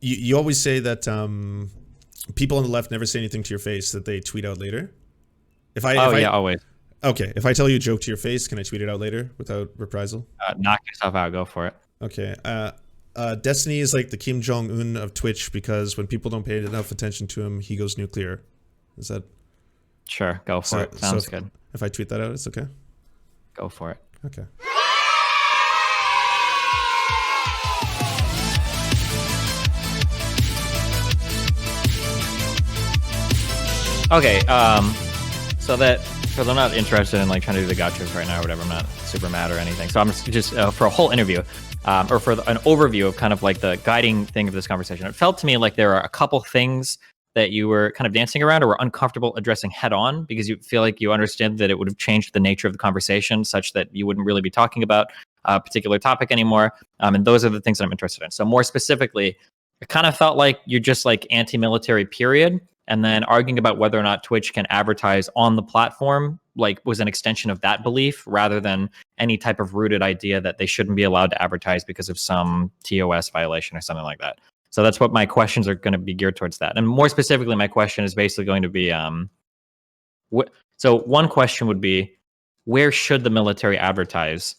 you always say that people on the left never say anything to your face that they tweet out later. Oh yeah, always. Okay, if I tell you a joke to your face, can I tweet it out later without reprisal? Knock yourself out. Go for it. Okay. Destiny is like the Kim Jong-un of Twitch because when people don't pay enough attention to him, he goes nuclear. Is that? Sure, go for it. Sounds good. If I tweet that out, it's okay? Go for it. Okay. Okay, so that, because I'm not interested in like trying to do the gotchas right now or whatever, I'm not super mad or anything. So I'm just for a whole interview, or for an overview of kind of like the guiding thing of this conversation, it felt to me like there are a couple things that you were kind of dancing around or were uncomfortable addressing head on because you feel like you understand that it would have changed the nature of the conversation such that you wouldn't really be talking about a particular topic anymore. And those are the things that I'm interested in. So more specifically, it kind of felt like you're just like anti-military period. And then arguing about whether or not Twitch can advertise on the platform, like, was an extension of that belief rather than any type of rooted idea that they shouldn't be allowed to advertise because of some TOS violation or something like that. So that's what my questions are going to be geared towards that. And more specifically, my question is basically going to be, so one question would be, where should the military advertise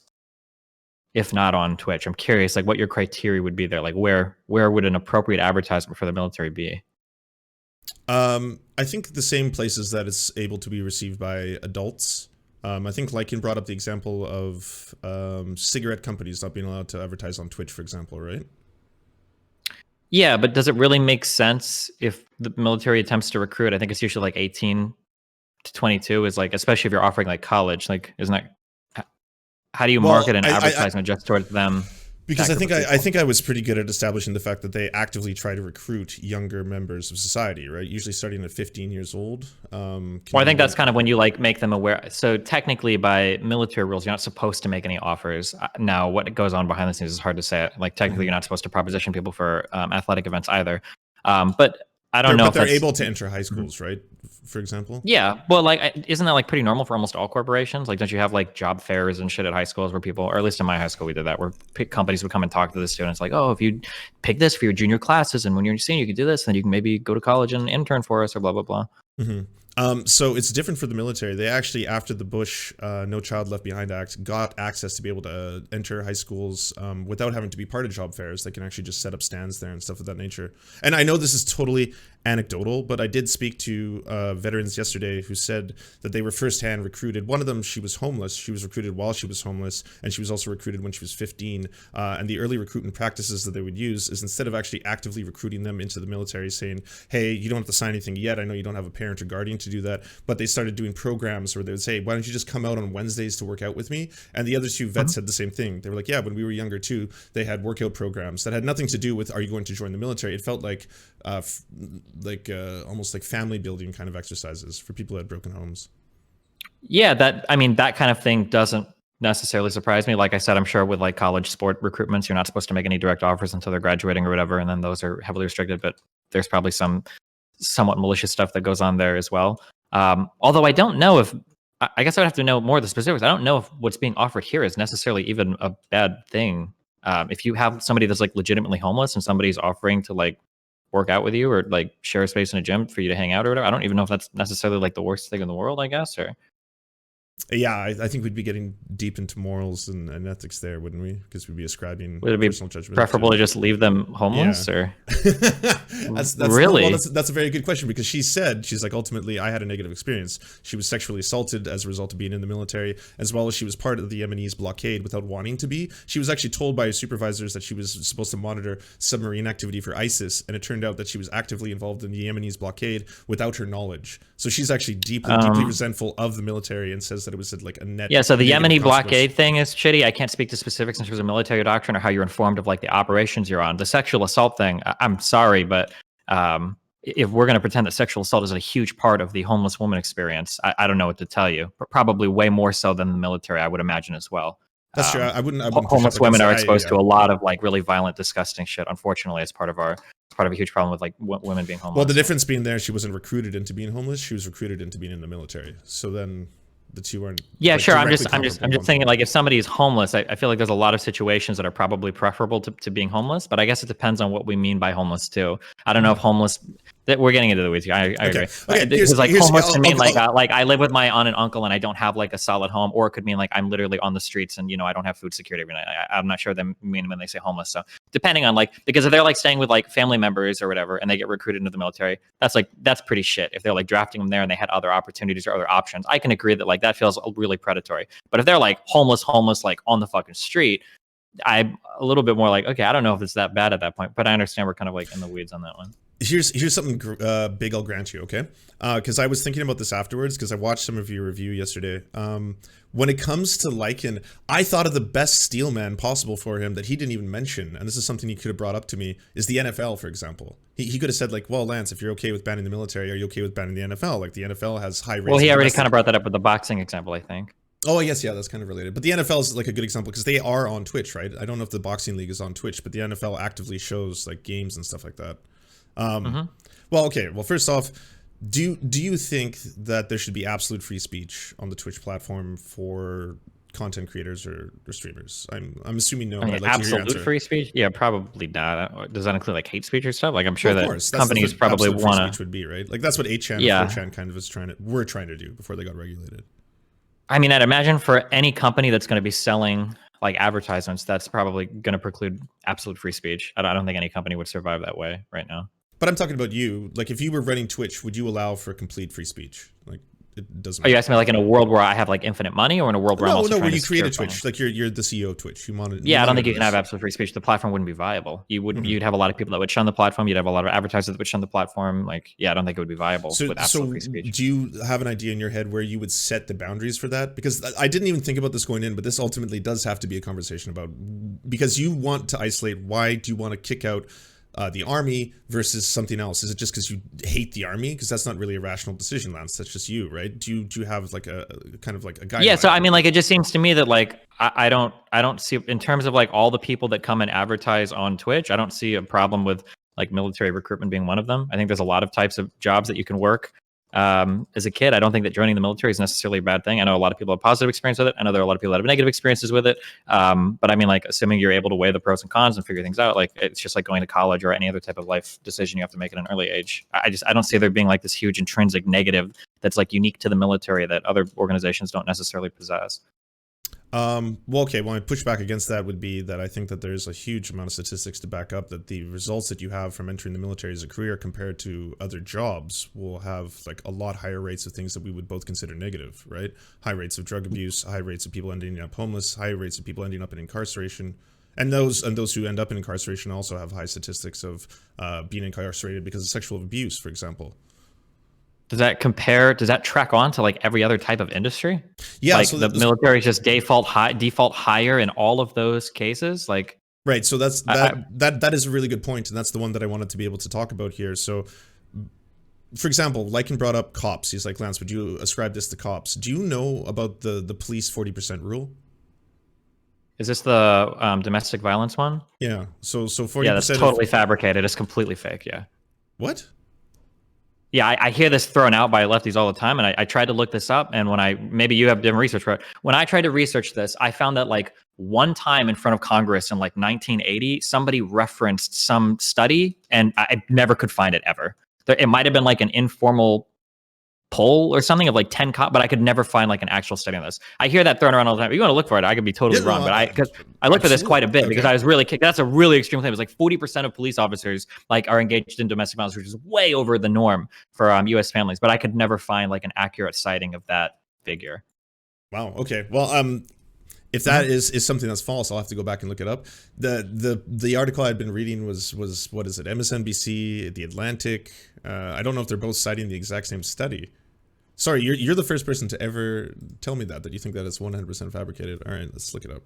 if not on Twitch? I'm curious, like, what your criteria would be there. Like, where would an appropriate advertisement for the military be? I think the same places that it's able to be received by adults. I think Lycan brought up the example of cigarette companies not being allowed to advertise on Twitch, for example, right? Yeah, but does it really make sense if the military attempts to recruit? I think it's usually like 18 to 22 is like, especially if you're offering like college, like, isn't that, how do you market an advertisement just towards them? Because I think I was pretty good at establishing the fact that they actively try to recruit younger members of society, right? Usually starting at 15 years old. Well, I think that's kind of when you like make them aware. So technically, by military rules, you're not supposed to make any offers. Now, what goes on behind the scenes is hard to say. Like technically, you're not supposed to proposition people for athletic events either. But I don't know if they're able to enter high schools, right? For example. Yeah, well, like, isn't that like pretty normal for almost all corporations? Like, don't you have like job fairs and shit at high schools where people, or at least in my high school, we did that, where companies would come and talk to the students, like, oh, if you pick this for your junior classes, and when you're a senior, you can do this, then you can maybe go to college and intern for us, or blah blah blah. Mm-hmm. So it's different for the military. They actually, after the Bush No Child Left Behind Act, got access to be able to enter high schools without having to be part of job fairs. They can actually just set up stands there and stuff of that nature. And I know this is totally anecdotal, but I did speak to veterans yesterday who said that they were firsthand recruited. One of them, she was homeless. She was recruited while she was homeless, and she was also recruited when she was 15. And the early recruitment practices that they would use is, instead of actually actively recruiting them into the military, saying, hey, you don't have to sign anything yet. I know you don't have a parent or guardian to do that, but they started doing programs where they would say, why don't you just come out on Wednesdays to work out with me? And the other two vets said the same thing. They were like, yeah, when we were younger too, they had workout programs that had nothing to do with, are you going to join the military? It felt like almost like family building kind of exercises for people who had broken homes. Yeah, that kind of thing doesn't necessarily surprise me. Like I said, I'm sure with like college sport recruitments, you're not supposed to make any direct offers until they're graduating or whatever, and then those are heavily restricted, but there's probably some somewhat malicious stuff that goes on there as well. Although I don't know if, I guess I would have to know more of the specifics. I don't know if what's being offered here is necessarily even a bad thing. If you have somebody that's like legitimately homeless and somebody's offering to like work out with you or like share a space in a gym for you to hang out or whatever, I don't even know if that's necessarily like the worst thing in the world, I guess, or... Yeah, I think we'd be getting deep into morals and ethics there, wouldn't we? Because we'd be ascribing would it be personal judgment. Preferable to just leave them homeless, yeah. or that's really? Well, that's a very good question, because she's like, ultimately, I had a negative experience. She was sexually assaulted as a result of being in the military, as well as she was part of the Yemenis blockade without wanting to be. She was actually told by her supervisors that she was supposed to monitor submarine activity for ISIS, and it turned out that she was actively involved in the Yemenis blockade without her knowledge. So she's actually deeply resentful of the military and says that it was like a net. Yeah, so the Yemeni blockade thing is shitty. I can't speak to specifics in terms of military doctrine or how you're informed of like the operations you're on. The sexual assault thing, I'm sorry, but if we're going to pretend that sexual assault is a huge part of the homeless woman experience, I don't know what to tell you, but probably way more so than the military, I would imagine as well. That's true. I wouldn't homeless women are exposed to a lot of like really violent, disgusting shit, unfortunately, as part of a huge problem with like women being homeless. Well, the difference being there, she wasn't recruited into being homeless. She was recruited into being in the military. So then The two aren't. Yeah, Like, sure. I'm directly just comparable thinking like if somebody is homeless, I feel like there's a lot of situations that are probably preferable to being homeless, but I guess it depends on what we mean by homeless too. I don't know if homeless that we're getting into the weeds here. I Okay. agree. Okay. Because like homeless can mean like I'll- like I live with my aunt and uncle and I don't have like a solid home, or it could mean like I'm literally on the streets and I don't have food security every night. I'm not sure what they mean when they say homeless. So depending on like, because if they're like staying with like family members or whatever and they get recruited into the military, that's pretty shit. If they're like drafting them there and they had other opportunities or other options, I can agree that like that feels really predatory. But if they're like homeless, like on the fucking street, I'm a little bit more like, okay, I don't know if it's that bad at that point, but I understand we're kind of like in the weeds on that one. Here's something big I'll grant you, okay? Because I was thinking about this afterwards because I watched some of your review yesterday. When it comes to Lycan, I thought of the best steel man possible for him that he didn't even mention, and this is something he could have brought up to me, is the NFL, for example. He could have said like, well, Lance, if you're okay with banning the military, are you okay with banning the NFL? Like the NFL has high rates. Well, he already kind of brought that up with the boxing example, I think. Oh, yes, yeah, that's kind of related. But the NFL is like a good example because they are on Twitch, right? I don't know if the boxing league is on Twitch, but the NFL actively shows like games and stuff like that. Well, okay. Well, first off, do you think that there should be absolute free speech on the Twitch platform for content creators or streamers? I'm assuming no. I mean, I'd like to hear your absolute answer. free speech? Yeah, probably not. Does that include like hate speech or stuff? Like I'm sure Well, of that course. That's companies what probably absolute free want speech to. would be, right? Like that's what 8chan Yeah. and 4chan kind of were trying to do before they got regulated. I mean, I'd imagine for any company that's going to be selling like advertisements, that's probably going to preclude absolute free speech. I don't think any company would survive that way right now. But I'm talking about you. Like, if you were running Twitch, would you allow for complete free speech? Like, it doesn't. Are you asking me like in a world where I have like infinite money, or in a world where I'm also where trying you to create a secure Twitch, finance? like you're the CEO of Twitch. You monitor. Yeah, I don't think you monitor can have this. absolute free speech. The platform wouldn't be viable. You'd have a lot of people that would shun the platform. You'd have a lot of advertisers that would shun the platform. Like, yeah, I don't think it would be viable with absolute free speech. Do you have an idea in your head where you would set the boundaries for that? Because I didn't even think about this going in, but this ultimately does have to be a conversation about, because you want to isolate. Why do you want to kick out the army versus something else? Is it just because you hate the army? Because that's not really a rational decision, Lance. That's just you, right? Do you have like a kind of like a guideline? Yeah, so I mean, like, it just seems to me that like I don't see, in terms of like all the people that come and advertise on Twitch, I don't see a problem with like military recruitment being one of them. I think there's a lot of types of jobs that you can work as a kid. I don't think that joining the military is necessarily a bad thing. I know a lot of people have positive experience with it. I know there are a lot of people that have negative experiences with it. But I mean, like, assuming you're able to weigh the pros and cons and figure things out, like, it's just like going to college or any other type of life decision you have to make at an early age. I don't see there being like this huge intrinsic negative that's like unique to the military that other organizations don't necessarily possess. Well, okay. Well, my pushback against that would be that I think that there's a huge amount of statistics to back up that the results that you have from entering the military as a career compared to other jobs will have like a lot higher rates of things that we would both consider negative, right? High rates of drug abuse, high rates of people ending up homeless, high rates of people ending up in incarceration. And those who end up in incarceration also have high statistics of being incarcerated because of sexual abuse, for example. Does that track on to like every other type of industry? Yeah, like so the military is just default higher in all of those cases. Like, right. So that is a really good point, and that's the one that I wanted to be able to talk about here. So, for example, Lycan brought up cops. He's like, Lance, would you ascribe this to cops? Do you know about the police 40% rule? is this the domestic violence one? Yeah. So 40%. Yeah, that's totally fabricated. It's completely fake. Yeah. What? Yeah, I hear this thrown out by lefties all the time, and I tried to look this up. And maybe you have different research for it. When I tried to research this, I found that like one time in front of Congress in like 1980, somebody referenced some study, and I never could find it ever. It might have been like an informal poll or something of like 10 cops, but I could never find like an actual study on this. I hear that thrown around all the time. If you want to look for it, I could be totally wrong, but I looked for this quite a bit because I was really that's a really extreme claim. It was like 40% of police officers like are engaged in domestic violence, which is way over the norm for U.S. families. But I could never find like an accurate citing of that figure. Wow. Okay. Well, if that is something that's false, I'll have to go back and look it up. The article I'd been reading was what is it? MSNBC, The Atlantic. I don't know if they're both citing the exact same study. Sorry, you're the first person to ever tell me that you think that it's 100% fabricated. All right, let's look it up.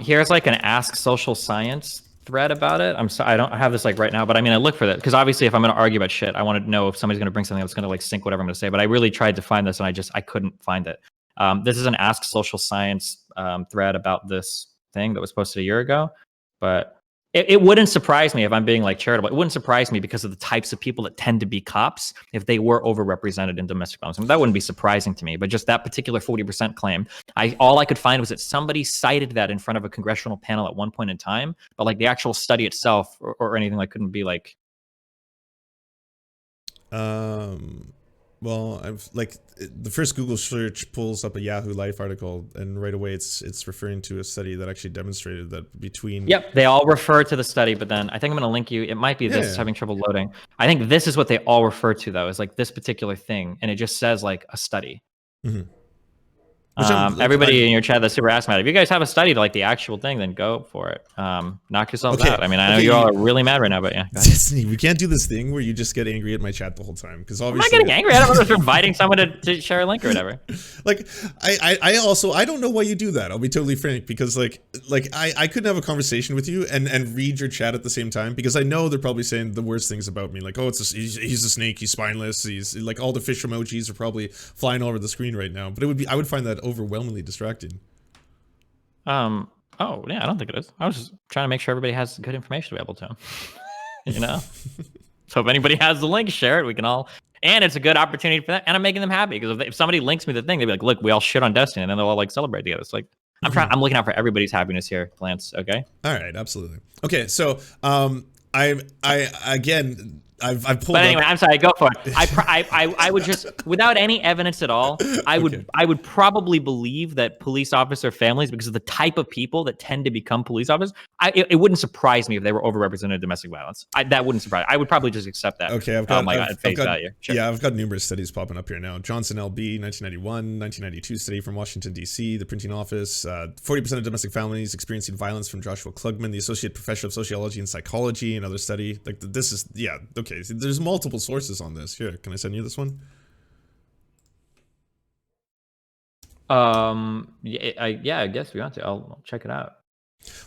Here's like an Ask Social Science thread about it. I'm sorry, I don't have this like right now, but I mean, I look for that because obviously if I'm going to argue about shit, I want to know if somebody's going to bring something that's going to like sink whatever I'm going to say. But I really tried to find this and I couldn't find it. This is an Ask Social Science thread about this thing that was posted a year ago, but it wouldn't surprise me if I'm being like charitable. It wouldn't surprise me because of the types of people that tend to be cops if they were overrepresented in domestic violence. I mean, that wouldn't be surprising to me, but just that particular 40% claim, all I could find was that somebody cited that in front of a congressional panel at one point in time, but like the actual study itself or anything like couldn't be like. Well, I've like the first Google search pulls up a Yahoo Life article, and right away it's referring to a study that actually demonstrated that between. Yep, they all refer to the study, but then I think I'm going to link you. It might be this having trouble loading. I think this is what they all refer to though, is like this particular thing, and it just says like a study. Mm-hmm. Everybody in your chat that's super asked about it. If you guys have a study to like the actual thing, then go for it. Knock yourselves out. I mean, I know you all are really mad right now, but yeah. We can't do this thing where you just get angry at my chat the whole time, because obviously I'm not getting angry. I don't know if you're inviting someone to share a link or whatever. Like I also I don't know why you do that. I'll be totally frank, because like I couldn't have a conversation with you and read your chat at the same time, because I know they're probably saying the worst things about me, like, oh, he's a snake, he's spineless, he's like, all the fish emojis are probably flying all over the screen right now. But I would find that overwhelmingly distracting. Oh yeah, I don't think it is. I was just trying to make sure everybody has good information available to them. You know. So if anybody has the link, share it. We can all, and it's a good opportunity for that. And I'm making them happy, because if somebody links me the thing, they'd be like, "Look, we all shit on Destiny," and then they'll all like celebrate together. It's like I'm looking out for everybody's happiness here, Lance. Okay. All right, absolutely. Okay, so I again. I've pulled. But anyway, I'm sorry. Go for it. I would just, without any evidence at all, I would probably believe that police officer families, because of the type of people that tend to become police officers, it wouldn't surprise me if they were overrepresented in domestic violence. That wouldn't surprise. I would probably just accept that. Okay, I've got face value. Sure. Yeah, I've got numerous studies popping up here now. Johnson LB 1991, 1992 study from Washington D.C. The printing office. 40% of domestic families experiencing violence from Joshua Klugman, the associate professor of sociology and psychology. Another study. Like this is Okay, so there's multiple sources on this. Here, can I send you this one? Yeah, I guess we want to. I'll check it out.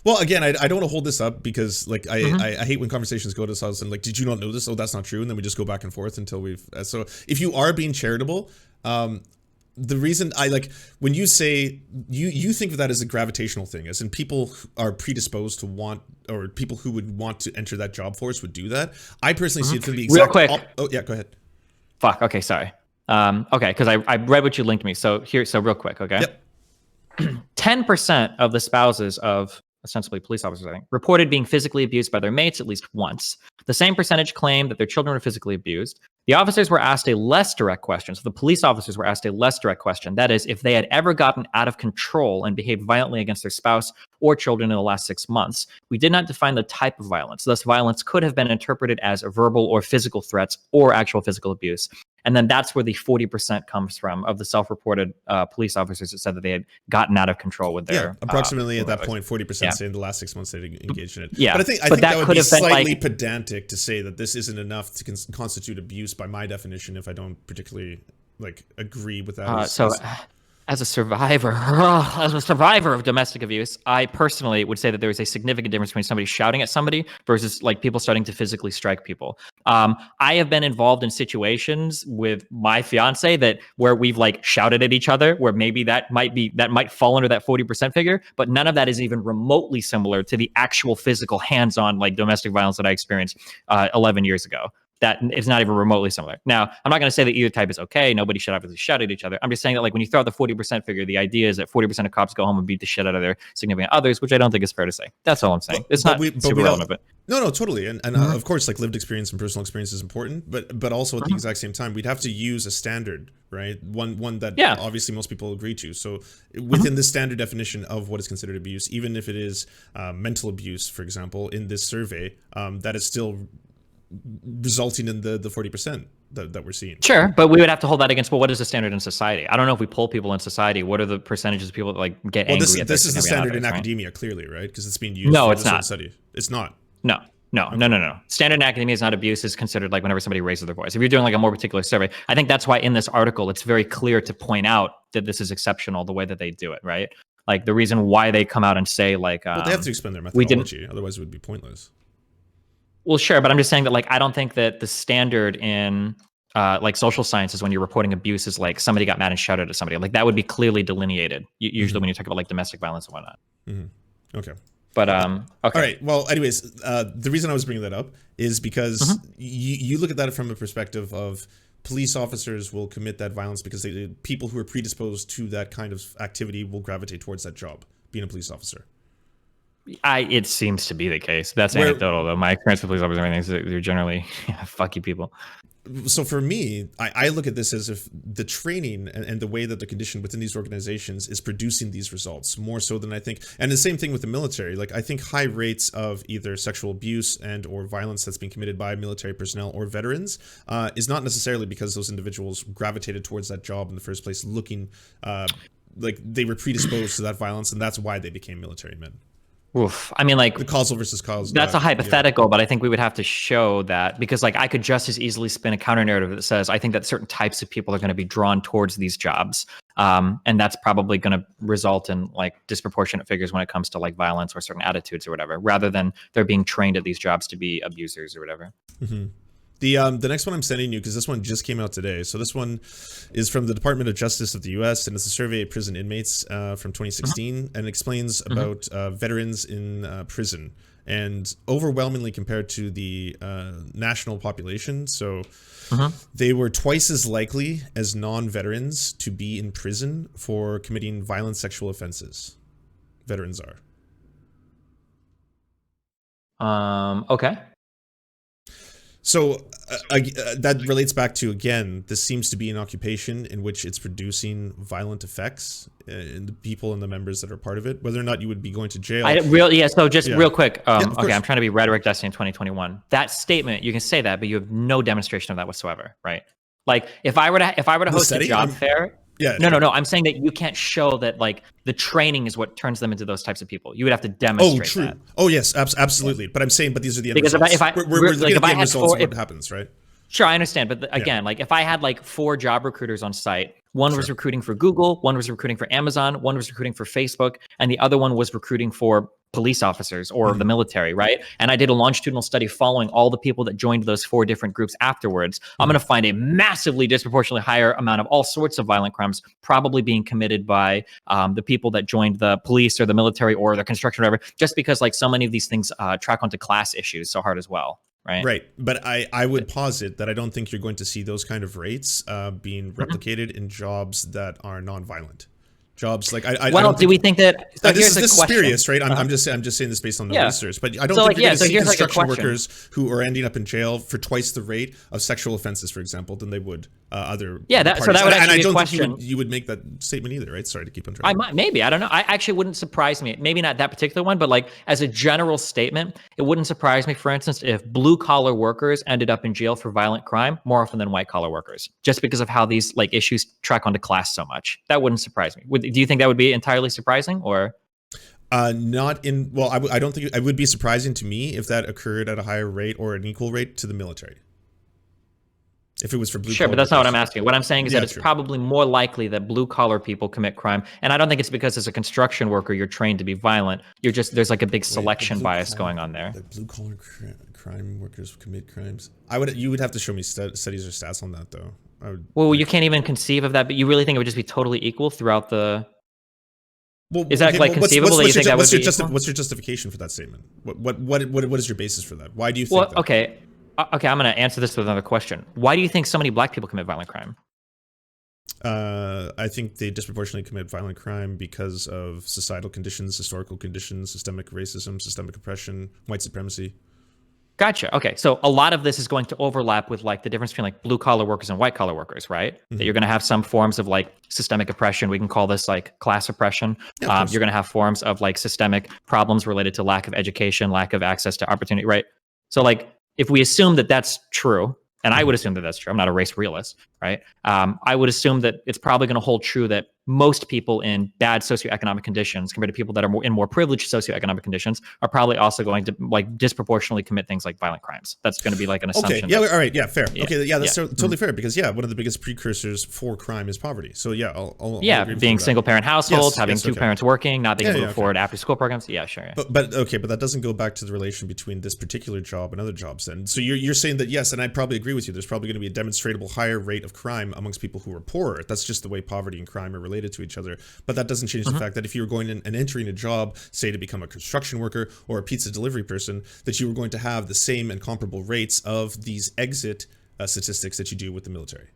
Well, again, I don't want to hold this up, because like I hate when conversations go to this house and like, did you not know this? Oh, that's not true, and then we just go back and forth until we've. So if you are being charitable, the reason I like when you say you think of that as a gravitational thing, as in people are predisposed to want, or people who would want to enter that job force would do that. I personally see it to be exact. Real quick. Oh yeah, go ahead. Fuck. Okay, sorry. Okay, because I read what you linked me. So real quick. Okay. Yep. 10% of the spouses of ostensibly police officers, I think, reported being physically abused by their mates at least once. The same percentage claimed that their children were physically abused. The officers were asked a less direct question. So the police officers were asked a less direct question. That is, if they had ever gotten out of control and behaved violently against their spouse or children in the last 6 months. We did not define the type of violence. Thus, violence could have been interpreted as verbal or physical threats or actual physical abuse. And then that's where the 40% comes from of the self-reported police officers that said that they had gotten out of control with their... approximately at that point, 40% say in the last 6 months they engaged in it. Yeah, but I think that would be slightly pedantic to say that this isn't enough to constitute abuse by my definition, if I don't particularly like agree with that. As a survivor of domestic abuse, I personally would say that there is a significant difference between somebody shouting at somebody versus like people starting to physically strike people. I have been involved in situations with my fiance where we've like shouted at each other, where maybe that might fall under that 40% figure, but none of that is even remotely similar to the actual physical hands-on like domestic violence that I experienced 11 years ago. That it's not even remotely similar. Now, I'm not going to say that either type is okay. Nobody should obviously shout at each other. I'm just saying that like when you throw out the 40% figure, the idea is that 40% of cops go home and beat the shit out of their significant others, which I don't think is fair to say. That's all I'm saying. It's not super relevant. But no, totally. And of course, like lived experience and personal experience is important, but also at the exact same time, we'd have to use a standard, right? One that obviously most people agree to. So within the standard definition of what is considered abuse, even if it is mental abuse, for example, in this survey, that is still resulting in the 40% that we're seeing. Sure, but we would have to hold that against, well, what is the standard in society? I don't know if we poll people in society, what are the percentages of people that like get angry at this is the standard in academia, clearly, right? Because it's being used for this sort of study. It's not. No. Standard in academia is not abuse, is considered like whenever somebody raises their voice. If you're doing like a more particular survey, I think that's why in this article, it's very clear to point out that this is exceptional, the way that they do it, right? Like the reason why they come out and say like... well, they have to explain their methodology, otherwise it would be pointless. Well, sure, but I'm just saying that like I don't think that the standard in like social sciences when you're reporting abuse is like somebody got mad and shouted at somebody. Like that would be clearly delineated. Usually when you talk about like domestic violence and whatnot. Okay. But okay. All right. Well, anyways, the reason I was bringing that up is because you look at that from a perspective of police officers will commit that violence because people who are predisposed to that kind of activity will gravitate towards that job, being a police officer. It seems to be the case. That's anecdotal, though. My experience with police officers and everything is that they're generally fucky people. So for me, I look at this as if the training and the way that the condition within these organizations is producing these results more so than I think. And the same thing with the military. Like, I think high rates of either sexual abuse and or violence that's being committed by military personnel or veterans is not necessarily because those individuals gravitated towards that job in the first place, looking like they were predisposed to that violence, and that's why they became military men. Oof. I mean, like, the causal versus cause. That's a hypothetical, but I think we would have to show that, because like I could just as easily spin a counter narrative that says I think that certain types of people are going to be drawn towards these jobs, and that's probably going to result in like disproportionate figures when it comes to like violence or certain attitudes or whatever, rather than they're being trained at these jobs to be abusers or whatever. Mm-hmm. The next one I'm sending you, because this one just came out today. So this one is from the Department of Justice of the U.S. and it's a survey of prison inmates from 2016, and explains about veterans in prison, and overwhelmingly compared to the national population. So they were twice as likely as non-veterans to be in prison for committing violent sexual offenses. Veterans are. Okay. So that relates back to, again, this seems to be an occupation in which it's producing violent effects in the people and the members that are part of it, whether or not you would be going to jail. So just real quick. Okay, I'm trying to be rhetoric dusty in 2021. That statement, you can say that, but you have no demonstration of that whatsoever, right? Like if I were to host a job fair. Yeah. No. I'm saying that you can't show that like the training is what turns them into those types of people. You would have to demonstrate. Oh, true. That. Oh, yes, absolutely. But I'm saying, these are the end because results. We're looking at the end results of what happens, right? Sure, I understand. But again, like if I had like 4 job recruiters on site, one was recruiting for Google, one was recruiting for Amazon, one was recruiting for Facebook, and the other one was recruiting for police officers or the military, right? And I did a longitudinal study following all the people that joined those 4 different groups afterwards. I'm going to find a massively disproportionately higher amount of all sorts of violent crimes probably being committed by the people that joined the police or the military or the construction or whatever, just because like so many of these things track onto class issues so hard as well. Right. But I would posit that I don't think you're going to see those kind of rates being replicated in jobs that are nonviolent. Jobs like do we think that? So this is spurious, right? I'm just saying this based on the research, but I don't think you're going to see construction workers who are ending up in jail for twice the rate of sexual offenses, for example, than they would other. Parties. So that would and I be don't a question. think you would make that statement either, right? Sorry to keep on trying. Maybe I don't know. I actually wouldn't surprise me. Maybe not that particular one, but like as a general statement, it wouldn't surprise me, for instance, if blue collar workers ended up in jail for violent crime more often than white collar workers, just because of how these like issues track onto class so much. That wouldn't surprise me. Do you think that would be entirely surprising, or not in? Well, I don't think it would be surprising to me if that occurred at a higher rate or an equal rate to the military. If it was for blue collar, but that's not what I'm asking. What I'm saying is that it's true. probably more likely that blue collar people commit crime, and I don't think it's because as a construction worker you're trained to be violent. There's like a big selection bias going on there. The blue collar crime workers commit crimes. You would have to show me studies or stats on that, though. You can't even conceive of that, but you really think it would just be totally equal throughout the? Is that conceivable that you think that would be equal? What's your justification for that statement? What is your basis for that? Why do you think that? Okay, I'm going to answer this with another question. Why do you think so many black people commit violent crime? I think they disproportionately commit violent crime because of societal conditions, historical conditions, systemic racism, systemic oppression, white supremacy. Gotcha. Okay. So a lot of this is going to overlap with like the difference between like blue collar workers and white collar workers, right? That you're going to have some forms of like systemic oppression. We can call this like class oppression. You're going to have forms of like systemic problems related to lack of education, lack of access to opportunity, right? So like if we assume that that's true, and I would assume that that's true, I'm not a race realist, right? I would assume that it's probably going to hold true that most people in bad socioeconomic conditions compared to people that are in more privileged socioeconomic conditions are probably also going to like disproportionately commit things like violent crimes. That's going to be like an assumption. Okay. Yeah. All right. Yeah. Fair. Yeah. Okay. Yeah. That's totally fair because one of the biggest precursors for crime is poverty. So I'll being single parent households, having two parents working, not being able to afford after school programs. Yeah. Sure. Yeah. But that doesn't go back to the relation between this particular job and other jobs. Then, so you're saying that yes, and I probably agree with you. There's probably going to be a demonstrable higher rate of crime amongst people who are poorer. That's just the way poverty and crime are related to each other. But that doesn't change the fact that if you were going in and entering a job, say to become a construction worker or a pizza delivery person, that you were going to have the same and comparable rates of these exit statistics that you do with the military.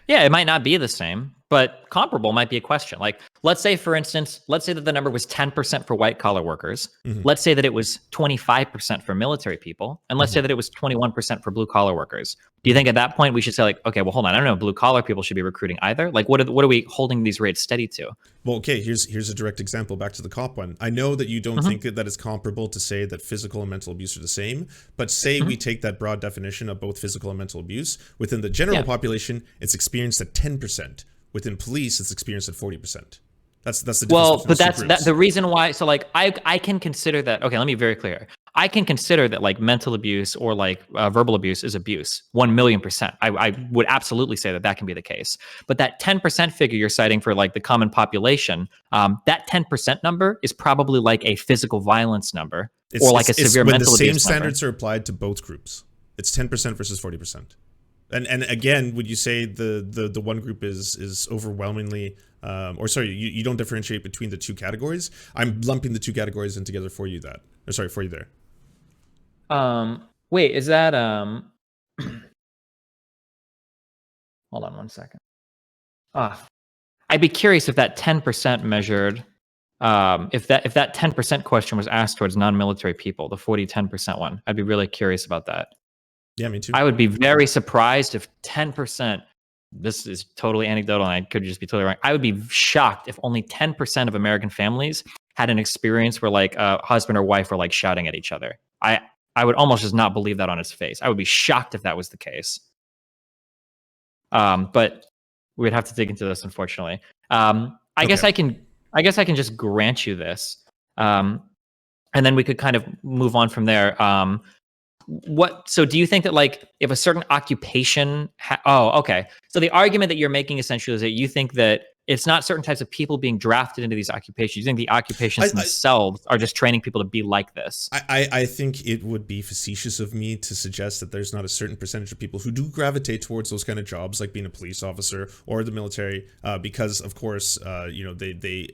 Yeah, it might not be the same, but comparable might be a question. Like, let's say, for instance, let's say that the number was 10% for white collar workers. Let's say that it was 25% for military people. And let's say that it was 21% for blue collar workers. Do you think at that point we should say, like, okay, well, hold on, I don't know if blue collar people should be recruiting either? Like, what are we holding these rates steady to? Well, okay, here's a direct example back to the cop one. I know that you don't think that it's comparable to say that physical and mental abuse are the same, but say we take that broad definition of both physical and mental abuse. Within the general population, it's experienced at 10%. Within police, it's experienced at 40%. That's the difference. Well, but that's the reason why. So like I can consider that. Okay, let me be very clear. I can consider that like mental abuse or like verbal abuse is abuse 1,000,000%. I would absolutely say that can be the case. But that 10% figure you're citing for like the common population, that 10% number is probably like a physical violence number or like a severe mental abuse. When the same standards are applied to both groups, it's 10% versus 40%. And again, would you say the one group is overwhelmingly, or sorry, you don't differentiate between the two categories? I'm lumping the two categories in together for you for you there. Wait, is that hold on one second. I'd be curious if that 10% measured, if that 10% question was asked towards non-military people, the 40-10% one. I'd be really curious about that. Yeah, me too. I would be very surprised if 10%, this is totally anecdotal and I could just be totally wrong. I would be shocked if only 10% of American families had an experience where like a husband or wife were like shouting at each other. I would almost just not believe that on its face. I would be shocked if that was the case. But we'd have to dig into this, unfortunately. I guess I can just grant you this. And then we could kind of move on from there. So do you think that like if a certain occupation, okay. So the argument that you're making essentially is that you think that it's not certain types of people being drafted into these occupations. You think the occupations themselves are just training people to be like this? I think it would be facetious of me to suggest that there's not a certain percentage of people who do gravitate towards those kind of jobs, like being a police officer or the military, because of course, they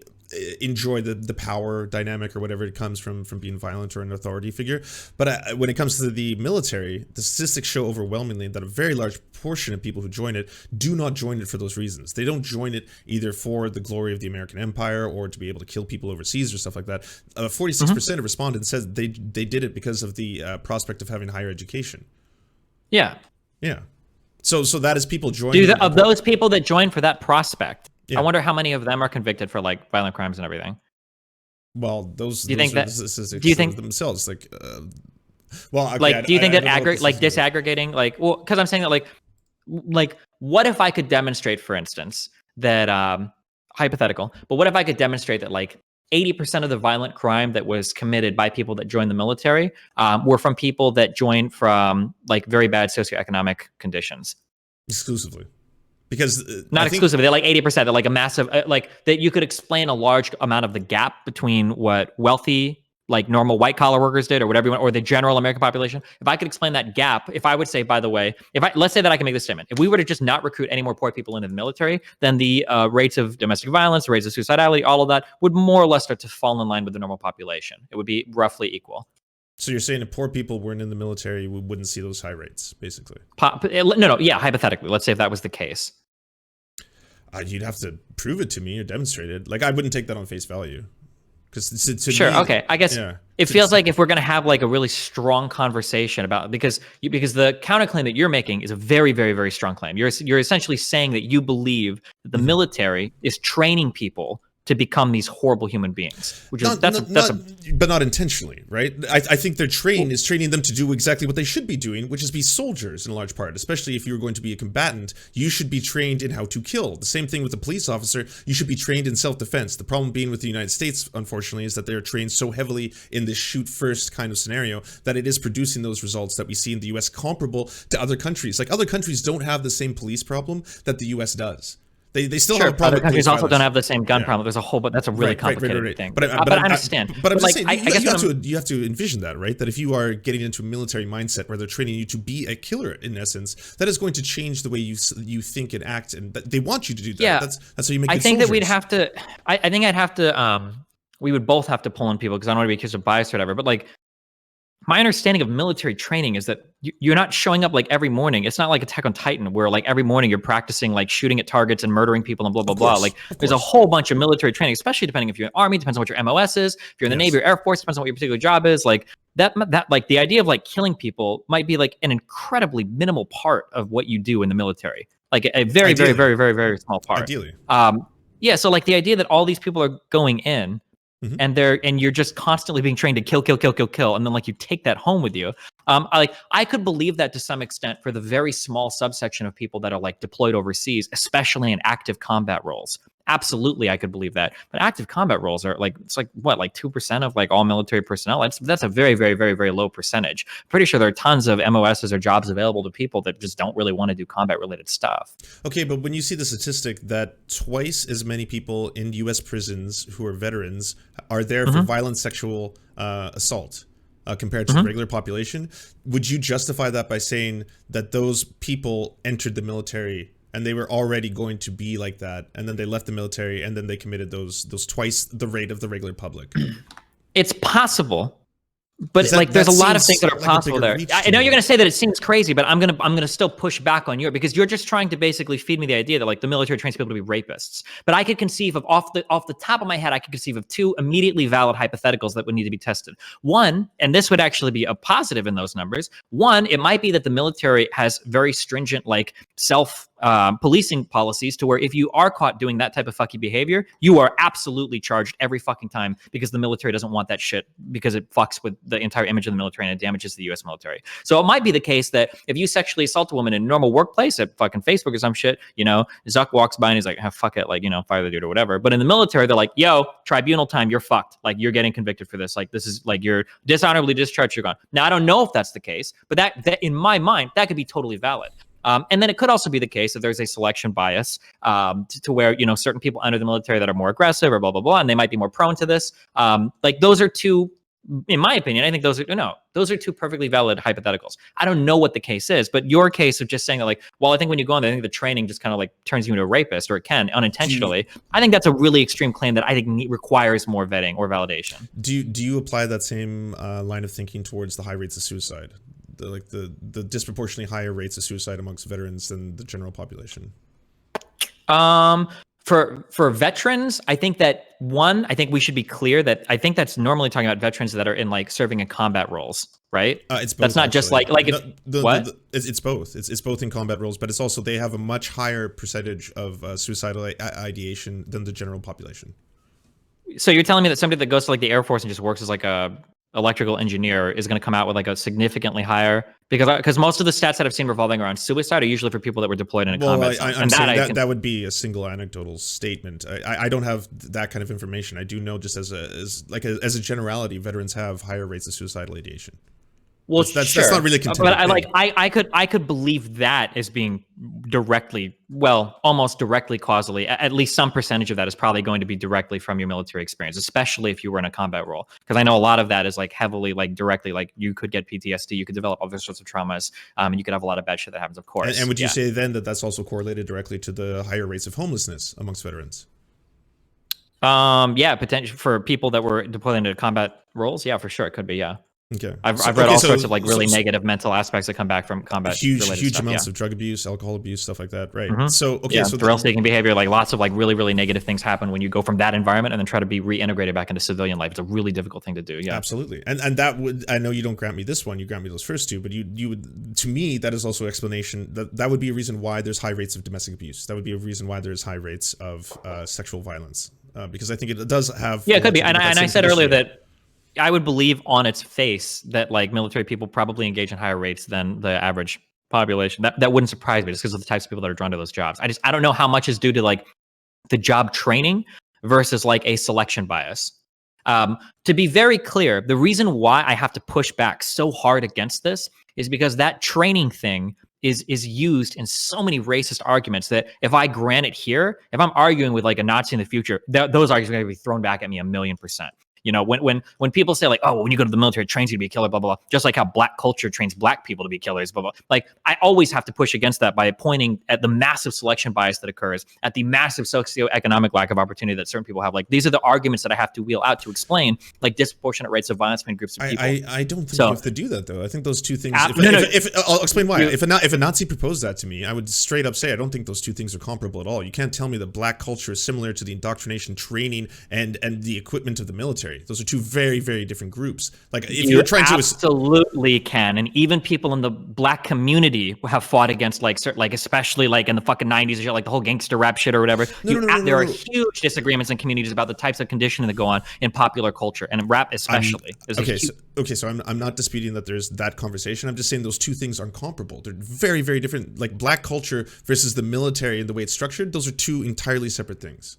enjoy the power dynamic or whatever it comes from being violent or an authority figure. But when it comes to the military, the statistics show overwhelmingly that a very large portion of people who join it do not join it for those reasons. They don't join it either for the glory of the American empire or to be able to kill people overseas or stuff like that. 46% of respondents said they did it because of the prospect of having higher education. Yeah. So that is people joining. Of those people that join for that prospect, yeah. I wonder how many of them are convicted for like violent crimes and everything. Well, do you think themselves like? Do you think that disaggregating, like, well, because I'm saying that like, what if I could demonstrate, for instance, that hypothetical, but what if I could demonstrate that like 80% of the violent crime that was committed by people that joined the military were from people that joined from like very bad socioeconomic conditions? Exclusively. Because not exclusively, they're like 80%. They're like a massive, like that you could explain a large amount of the gap between what wealthy, like normal white collar workers did or whatever you want, or the general American population. If I could explain that gap, if I would say, by the way, let's say that I can make this statement. If we were to just not recruit any more poor people into the military, then the rates of domestic violence, rates of suicidality, all of that would more or less start to fall in line with the normal population. It would be roughly equal. So you're saying if poor people weren't in the military, we wouldn't see those high rates, basically? No, yeah, hypothetically. Let's say if that was the case. You'd have to prove it to me or demonstrate it. Like, I wouldn't take that on face value. Okay. I guess it feels like if we're going to have like a really strong conversation about, because the counterclaim that you're making is a very, very, very strong claim. You're essentially saying that you believe that the military is training people to become these horrible human beings, which is but not intentionally, right? I think their training is training them to do exactly what they should be doing, which is be soldiers in a large part. Especially if you're going to be a combatant, you should be trained in how to kill. The same thing with a police officer; you should be trained in self-defense. The problem being with the United States, unfortunately, is that they are trained so heavily in this shoot-first kind of scenario that it is producing those results that we see in the U.S. comparable to other countries. Like, other countries don't have the same police problem that the U.S. does. They still Sure, have a problem other with countries police also don't violence. have the same gun Yeah. problem. There's a whole, but that's a really complicated thing. But I understand. But I'm just like, saying, I guess you have to envision that, right? That if you are getting into a military mindset where they're training you to be a killer, in essence, that is going to change the way you think and act, and they want you to do that. Yeah, That's how you make. I good think that we'd soldiers. have to. I think I'd have to. We would both have to pull in people because I don't want to be accused of bias or whatever. But like, my understanding of military training is that you're not showing up like every morning. It's not like Attack on Titan where like every morning you're practicing like shooting at targets and murdering people and blah, blah, blah. Like there's a whole bunch of military training, especially depending if you're in the Army, depends on what your MOS is. If you're in the Navy or Air Force, depends on what your particular job is. Like that like the idea of like killing people might be like an incredibly minimal part of what you do in the military. Like a very, very, very, very, very small part. Ideally. Yeah. So like the idea that all these people are going in, mm-hmm. and you're just constantly being trained to kill, and then like you take that home with you. I could believe that to some extent for the very small subsection of people that are like deployed overseas, especially in active combat roles. Absolutely, I could believe that. But active combat roles are like, it's like what, like 2% of like all military personnel. That's a very, very, very, very low percentage. Pretty sure there are tons of MOSs or jobs available to people that just don't really want to do combat related stuff. Okay, but when you see the statistic that twice as many people in U.S. prisons who are veterans are there for violent sexual assault compared to the regular population, would you justify that by saying that those people entered the military and they were already going to be like that, and then they left the military, and then they committed those twice the rate of the regular public? It's possible. But like, there's a lot of things that are possible there. I know you're going to say that it seems crazy, but I'm going to still push back on you because you're just trying to basically feed me the idea that like the military trains people to be rapists. But I could conceive of off the top of my head, I could conceive of two immediately valid hypotheticals that would need to be tested. One, and this would actually be a positive in those numbers. One, it might be that the military has very stringent like self policing policies to where if you are caught doing that type of fucky behavior, you are absolutely charged every fucking time because the military doesn't want that shit because it fucks with the entire image of the military and it damages the U.S. military. So it might be the case that if you sexually assault a woman in a normal workplace at fucking Facebook or some shit, Zuck walks by and he's like, fuck it, like, fire the dude or whatever. But in the military, they're like, yo, tribunal time, you're fucked. Like, you're getting convicted for this. Like, this is like, you're dishonorably discharged, you're gone. Now, I don't know if that's the case, but that in my mind, that could be totally valid. And then it could also be the case that there's a selection bias to where, certain people enter the military that are more aggressive or blah, blah, blah, and they might be more prone to this. Like those are two, in my opinion, I think those are two perfectly valid hypotheticals. I don't know what the case is, but your case of just saying that like, well, I think when you go on there, I think the training just kind of like turns you into a rapist, or it can unintentionally. I think that's a really extreme claim that I think requires more vetting or validation. Do you apply that same line of thinking towards the high rates of suicide? The disproportionately higher rates of suicide amongst veterans than the general population? For veterans, I think that I think we should be clear that I think that's normally talking about veterans that are in like serving in combat roles, right? It's both. That's not just like what? It's both. It's both in combat roles, but it's also they have a much higher percentage of suicidal ideation than the general population. So you're telling me that somebody that goes to like the Air Force and just works as like a electrical engineer is going to come out with like a significantly higher, because most of the stats that I've seen revolving around suicide are usually for people that were deployed in a combat zone. I'm saying that would be a single anecdotal statement. I don't have that kind of information. I do know just as a generality, veterans have higher rates of suicidal ideation. Well, that's not really contended. But I could believe that as being directly, almost directly causally, at least some percentage of that is probably going to be directly from your military experience, especially if you were in a combat role. Because I know a lot of that is like heavily like directly, like you could get PTSD, you could develop other sorts of traumas, and you could have a lot of bad shit that happens, of course. And would you say then that that's also correlated directly to the higher rates of homelessness amongst veterans? Yeah, potentially for people that were deployed into combat roles. Yeah, for sure. It could be. Yeah. Okay. I've read all sorts of like really negative mental aspects that come back from combat. Huge amounts of drug abuse, alcohol abuse, stuff like that, right? So so thrill-seeking behavior, like lots of like really, really negative things happen when you go from that environment and then try to be reintegrated back into civilian life. It's a really difficult thing to do. Yeah, absolutely. And that would, I know you don't grant me this one, you grant me those first two, but you would, to me, that is also explanation that would be a reason why there's high rates of domestic abuse. That would be a reason why there's high rates of sexual violence, because I think it does have. Yeah, it could be. And I said earlier that I would believe on its face that like military people probably engage in higher rates than the average population. That wouldn't surprise me just because of the types of people that are drawn to those jobs. I don't know how much is due to like the job training versus like a selection bias. To be very clear, the reason why I have to push back so hard against this is because that training thing is used in so many racist arguments that if I grant it here, if I'm arguing with like a Nazi in the future, those arguments are going to be thrown back at me 1,000,000%. You know, when people say like, oh, when you go to the military, it trains you to be a killer, blah, blah, blah, just like how black culture trains black people to be killers, blah, blah. Like, I always have to push against that by pointing at the massive selection bias that occurs, at the massive socioeconomic lack of opportunity that certain people have. Like, these are the arguments that I have to wheel out to explain, like, disproportionate rates of violence between groups of people. I don't think you have to do that, though. I think those two things... I'll explain why. If a Nazi proposed that to me, I would straight up say I don't think those two things are comparable at all. You can't tell me that black culture is similar to the indoctrination, training, and the equipment of the military. Those are two very, very different groups. Like, if you're trying to... absolutely can. And even people in the black community have fought against, like, certain, like, especially like in the fucking 90s and shit, like the whole gangster rap shit or whatever. There are huge disagreements in communities about the types of conditioning that go on in popular culture, and rap especially. So I'm not disputing that there's that conversation. I'm just saying those two things aren't comparable. They're very, very different. Like, black culture versus the military and the way it's structured, those are two entirely separate things.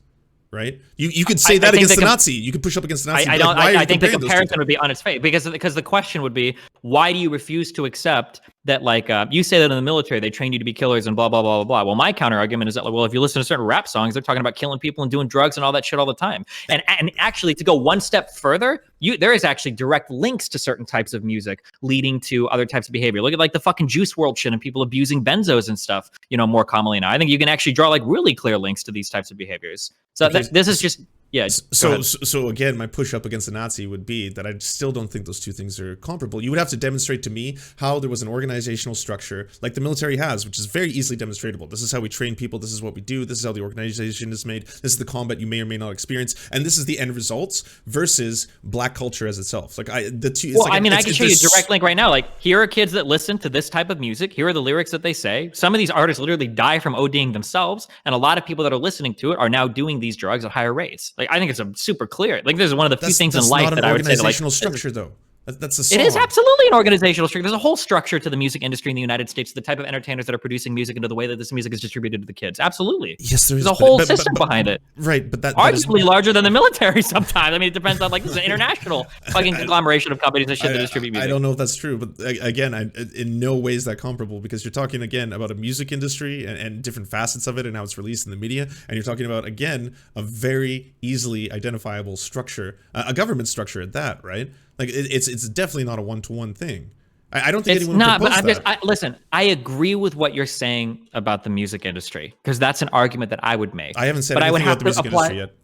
Right? You could say that against the Nazi. You could push up against the Nazi. I think the comparison would be on its face, because the question would be, why do you refuse to accept that, like, you say that in the military they train you to be killers and blah, blah, blah, blah, blah. Well, my counter argument is that, well, if you listen to certain rap songs, they're talking about killing people and doing drugs and all that shit all the time. And actually, to go one step further, there is actually direct links to certain types of music leading to other types of behavior. Look at like the fucking Juice WRLD shit and people abusing benzos and stuff, you know, more commonly now. I think you can actually draw like really clear links to these types of behaviors. So this is just... Yeah. So again, my push up against the Nazi would be that I still don't think those two things are comparable. You would have to demonstrate to me how there was an organizational structure like the military has, which is very easily demonstratable. This is how we train people. This is what we do. This is how the organization is made. This is the combat you may or may not experience, and this is the end results versus black culture as itself. Like the two. Well, I can show you a direct link right now. Like, here are kids that listen to this type of music. Here are the lyrics that they say. Some of these artists literally die from ODing themselves, and a lot of people that are listening to it are now doing these drugs at higher rates. Like, I think it's a super clear. Like, this is one of the few things in life that I would say, like, organizational structure, though. That's a song. It is absolutely an organizational structure. There's a whole structure to the music industry in the United States, the type of entertainers that are producing music, and to the way that this music is distributed to the kids. Absolutely. Yes, there's a whole system behind it. Right, but that arguably larger than the military sometimes. I mean, it depends on, like, this is an international fucking conglomeration of companies and shit that distribute music. I don't know if that's true, but again, in no way is that comparable, because you're talking again about a music industry and different facets of it and how it's released in the media, and you're talking about, again, a very easily identifiable structure, a government structure at that, right? Like, it's definitely not a one-to-one thing. I don't think anyone proposed that. Listen, I agree with what you're saying about the music industry, because that's an argument that I would make. I haven't said anything about the music industry yet.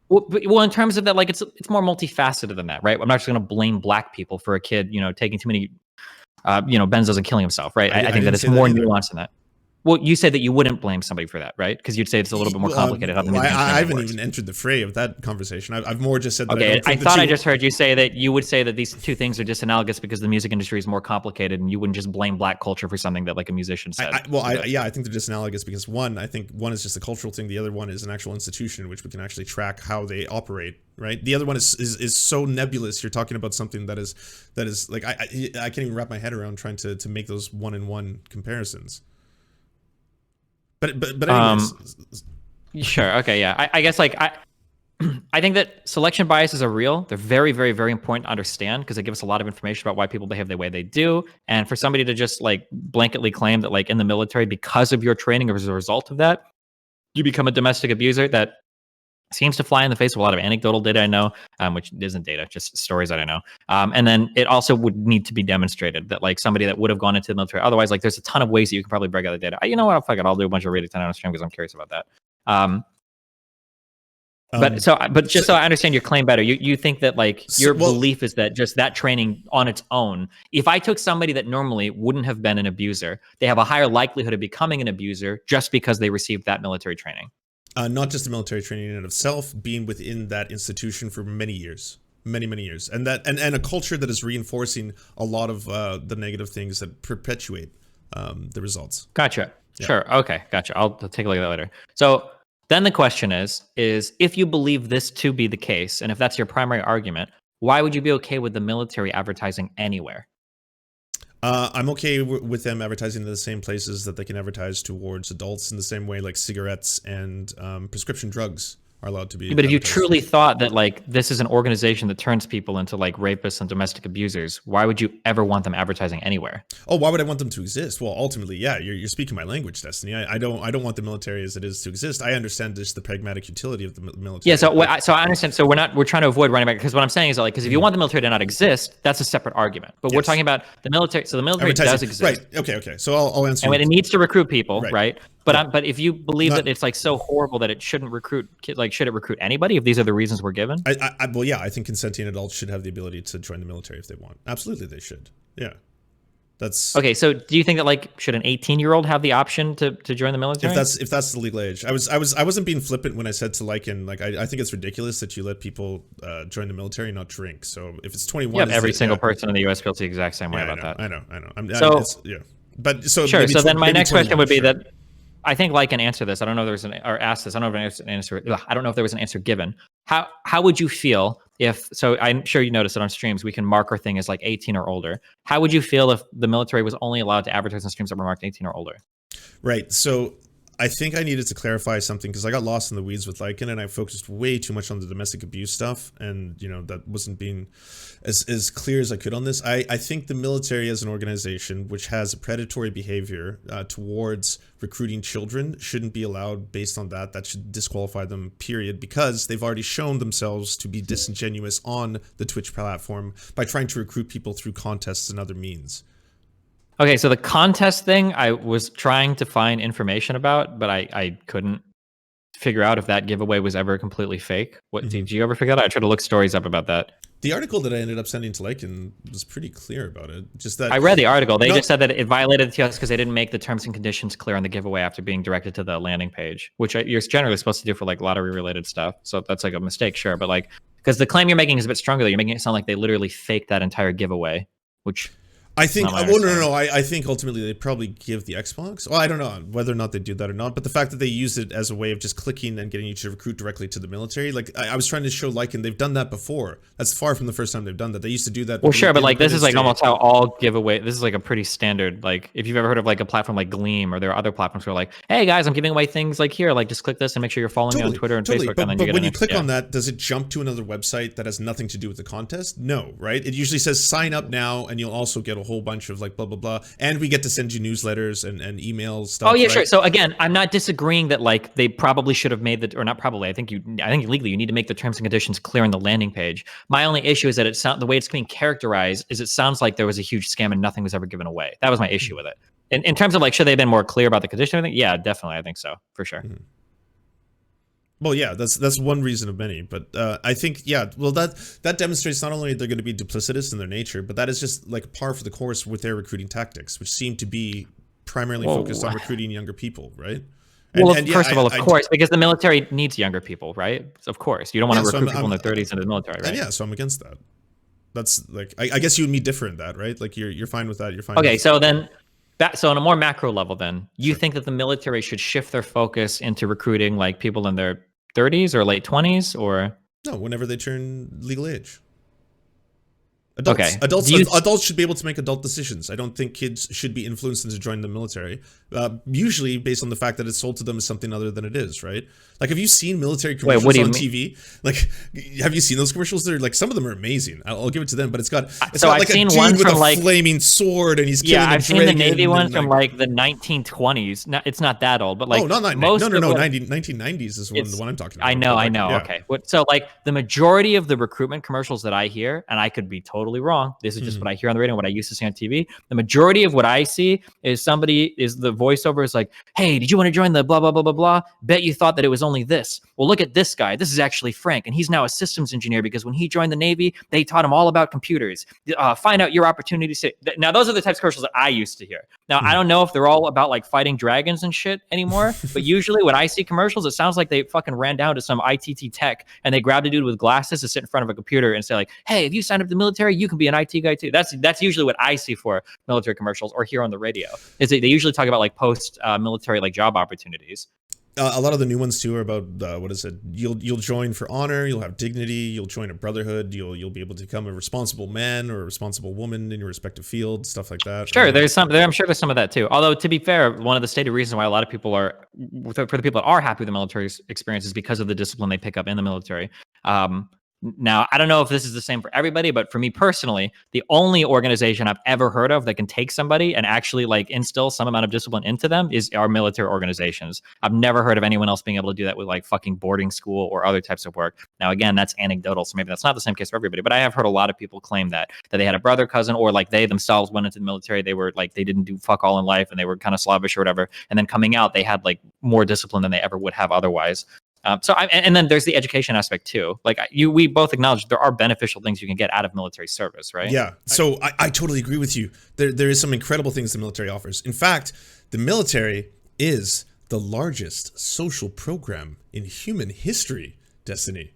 Well, in terms of that, like, it's more multifaceted than that, right? I'm not just going to blame black people for a kid, you know, taking too many, benzos and killing himself, right? I think that it's more nuanced than that. Well, you said that you wouldn't blame somebody for that, right? Because you'd say it's a little bit more complicated. I haven't even entered the fray of that conversation. I've more just said that. Okay, I just heard you say that you would say that these two things are disanalogous because the music industry is more complicated, and you wouldn't just blame black culture for something that, like, a musician said. I think they're disanalogous because I think one is just a cultural thing. The other one is an actual institution in which we can actually track how they operate. Right. The other one is so nebulous. You're talking about something that is like I can't even wrap my head around trying to make those one-in-one comparisons. But anyways. Sure. Okay. Yeah. I guess, like, I think that selection biases are real. They're very, very, very important to understand, because they give us a lot of information about why people behave the way they do. And for somebody to just, like, blanketly claim that, like, in the military, because of your training or as a result of that, you become a domestic abuser, that seems to fly in the face of a lot of anecdotal data I know, which isn't data, just stories that I know. And then it also would need to be demonstrated that, like, somebody that would have gone into the military otherwise, like, there's a ton of ways that you can probably break out the data. You know what? I'll do a bunch of reading on stream because I'm curious about that. But just so I understand your claim better, you think that, like, your belief is that just that training on its own, if I took somebody that normally wouldn't have been an abuser, they have a higher likelihood of becoming an abuser just because they received that military training. Not just the military training in and of itself, being within that institution for many years, many years, and a culture that is reinforcing a lot of the negative things that perpetuate the results. Gotcha. Yeah. Sure. Okay. Gotcha. I'll take a look at that later. So then the question is if you believe this to be the case, and if that's your primary argument, why would you be okay with the military advertising anywhere? I'm okay with them advertising in the same places that they can advertise towards adults in the same way, like cigarettes and prescription drugs are allowed to be. But if you advertised. truly thought that like this is an organization that turns people into like rapists and domestic abusers, why would you ever want them advertising anywhere? Oh, why would I want them to exist? Well, ultimately, yeah, you're speaking my language, Destiny. I don't want the military as it is to exist. I understand just the pragmatic utility of the military. Yeah, so I understand. So we're trying to avoid running back, because what I'm saying is that, like, because if you want the military to not exist, that's a separate argument. But we're talking about the military. So the military does exist, right? Okay. So I'll answer. And it needs to recruit people, right? But Yeah. but if you believe that it's like so horrible that it shouldn't recruit, like, should it recruit anybody if these are the reasons we're given? Well, yeah, I think consenting adults should have the ability to join the military if they want. Absolutely, they should. Yeah. That's okay. So do you think that like should an 18-year-old have the option to join the military? If that's the legal age. I wasn't being flippant when I said to Lycan, like I think it's ridiculous that you let people join the military and not drink. So if it's 21, every single person in the U.S. feels the exact same way about that. I know. But sure. So then my next question would be that I think Lycan answer this. I don't know if there was or asked this. I don't know if there was an answer. I don't know if there was an answer given. How would you feel if, so I'm sure you noticed that on streams we can mark our thing as like 18 or older. How would you feel if the military was only allowed to advertise on streams that were marked 18 or older? Right. So I think I needed to clarify something because I got lost in the weeds with Lycan and I focused way too much on the domestic abuse stuff, and that wasn't being as clear as I could on this. I think the military as an organization which has a predatory behavior towards recruiting children shouldn't be allowed based on that. That should disqualify them, period, because they've already shown themselves to be disingenuous on the Twitch platform by trying to recruit people through contests and other means. Okay, so the contest thing, I was trying to find information about, but I couldn't figure out if that giveaway was ever completely fake. What did you ever figure that out? I tried to look stories up about that. The article that I ended up sending to Lycan was pretty clear about it. Just that I read the article. They just said that it violated the TS because they didn't make the terms and conditions clear on the giveaway after being directed to the landing page, which you're generally supposed to do for like lottery-related stuff. So that's like a mistake, sure, but like because the claim you're making is a bit stronger. Though. You're making it sound like they literally faked that entire giveaway, which. I think, no. I think ultimately they probably give the Xbox. Well, I don't know whether or not they do that or not, but the fact that they use it as a way of just clicking and getting you to recruit directly to the military, like I was trying to show Lycan, they've done that before. That's far from the first time they've done that. They used to do that. Well, sure, but like this is like almost how all giveaway. This is like a pretty standard. Like if you've ever heard of like a platform like Gleam, or there are other platforms where like, hey guys, I'm giving away things like here, like just click this and make sure you're following me on Twitter and Facebook. But, and then when you click on that, does it jump to another website that has nothing to do with the contest? No, right? It usually says sign up now, and you'll also get a whole bunch of like blah blah, and we get to send you newsletters and emails stuff. Oh yeah, right? Sure. So again, I'm not disagreeing that like they probably should have made the, or not probably. I think legally you need to make the terms and conditions clear on the landing page. My only issue is that the way it's being characterized is it sounds like there was a huge scam and nothing was ever given away. That was my issue with it. In terms of like, should they have been more clear about the condition? I think, yeah, definitely, I think so for sure. Well, yeah, that's one reason of many, but I think, yeah, well, that demonstrates not only they're going to be duplicitous in their nature, but that is just like par for the course with their recruiting tactics, which seem to be primarily focused on recruiting younger people, right? First of all, of course, because the military needs younger people, right? Of course, you don't want to recruit people in their 30s into the military, right? Yeah, so I'm against that. That's like, I guess you and me differ in that, right? Like you're fine with that. You're fine. Okay, so then. So on a more macro level, then you think that the military should shift their focus into recruiting like people in their 30s or late 20s, or no, whenever they turn legal age. Adults, okay. Adults should be able to make adult decisions. I don't think kids should be influenced into joining the military. Usually based on the fact that it's sold to them as something other than it is, right? Like, have you seen military commercials on TV? Like, have you seen those commercials? They're like, some of them are amazing. I'll give it to them, but it's got like a dude with a flaming sword and he's killing a dragon. Yeah, I've seen the Navy one from like the 1920s. It's not that old, but like no, 1990s is the one I'm talking about. I know. Yeah. Okay. So like the majority of the recruitment commercials that I hear, and I could be totally wrong. This is just what I hear on the radio and what I used to see on TV. The majority of what I see is the voiceover is like, hey, did you want to join the blah, blah, blah, blah, blah? Bet you thought that it was only this. Well, look at this guy. This is actually Frank, and he's now a systems engineer because when he joined the Navy, they taught him all about computers. Find out your opportunities. Now, those are the types of commercials that I used to hear. Now, I don't know if they're all about like fighting dragons and shit anymore, but usually when I see commercials, it sounds like they fucking ran down to some ITT tech and they grabbed a dude with glasses to sit in front of a computer and say like, hey, if you signed up to the military, you can be an IT guy too. That's usually what I see for military commercials or hear on the radio. Is they usually talk about like post military like job opportunities. A lot of the new ones too are about what is it? You'll join for honor. You'll have dignity. You'll join a brotherhood. You'll be able to become a responsible man or a responsible woman in your respective field. Stuff like that. Sure, there's some there. I'm sure there's some of that too. Although to be fair, one of the stated reasons why a lot of people are, for the people that are happy with the military experience, is because of the discipline they pick up in the military. Um, Now, I don't know if this is the same for everybody, but for me personally, the only organization I've ever heard of that can take somebody and actually like instill some amount of discipline into them is our military organizations. I've never heard of anyone else being able to do that with like fucking boarding school or other types of work. Now, again, that's anecdotal, so maybe that's not the same case for everybody, but I have heard a lot of people claim that they had a brother, cousin, or like they themselves went into the military. They were like, they didn't do fuck all in life and they were kind of slavish or whatever. And then coming out, they had like more discipline than they ever would have otherwise. And then there's the education aspect too. Like we both acknowledge there are beneficial things you can get out of military service, right? Yeah. So I totally agree with you. There is some incredible things the military offers. In fact, the military is the largest social program in human history, Destiny.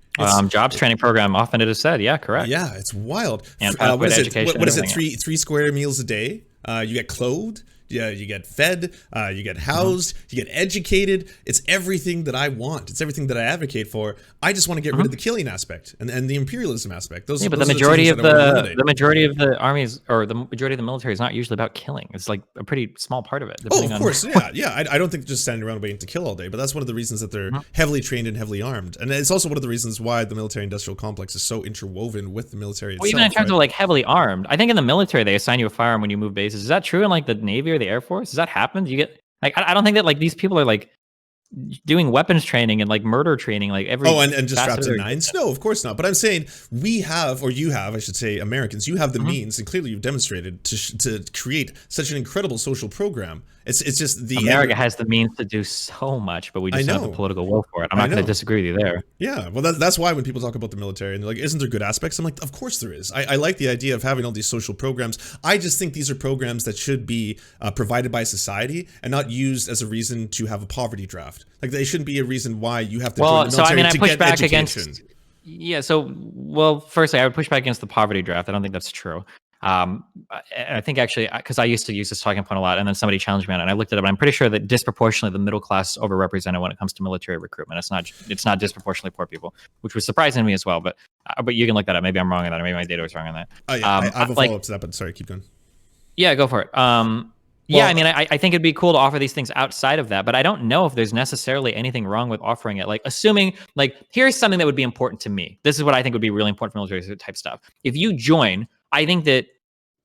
Jobs training program, often it is said. Yeah, correct. Yeah, it's wild. And what is education it? What is it? Three square meals a day. You get clothed. Yeah, you get fed, you get housed, you get educated. It's everything that I want. It's everything that I advocate for. I just want to get rid of the killing aspect and the imperialism aspect. But the majority of the majority of the armies or the majority of the military is not usually about killing. It's like a pretty small part of it. Oh, of course, yeah. I don't think just standing around waiting to kill all day, but that's one of the reasons that they're heavily trained and heavily armed, and it's also one of the reasons why the military-industrial complex is so interwoven with the military itself. Well, even in terms of like heavily armed, I think in the military they assign you a firearm when you move bases. Is that true in like the Navy or the Air Force? Does that happen? Do you get like I don't think that like these people are like doing weapons training and like murder training like every and just strapped to nines? No, of course not. But I'm saying we have, or you have, I should say, Americans, you have the means, and clearly you've demonstrated to create such an incredible social program. It's just America has the means to do so much, but we just don't have the political will for it. I'm not going to disagree with you there. Yeah, well, that's why when people talk about the military and they're like, isn't there good aspects? I'm like, of course there is. I like the idea of having all these social programs. I just think these are programs that should be provided by society and not used as a reason to have a poverty draft. Like they shouldn't be a reason why you have to join the military to get education. Firstly, I would push back against the poverty draft. I don't think that's true. I think actually, because I used to use this talking point a lot, and then somebody challenged me on it, and I looked it up, and I'm pretty sure that disproportionately the middle class is overrepresented when it comes to military recruitment. It's not disproportionately poor people, which was surprising to me as well. But you can look that up. Maybe I'm wrong on that, or maybe my data was wrong on that. I have a follow up to that, but sorry, keep going. Yeah, go for it. I mean, I think it'd be cool to offer these things outside of that, but I don't know if there's necessarily anything wrong with offering it. Like, assuming, like, here's something that would be important to me. This is what I think would be really important for military type stuff. If you join, I think that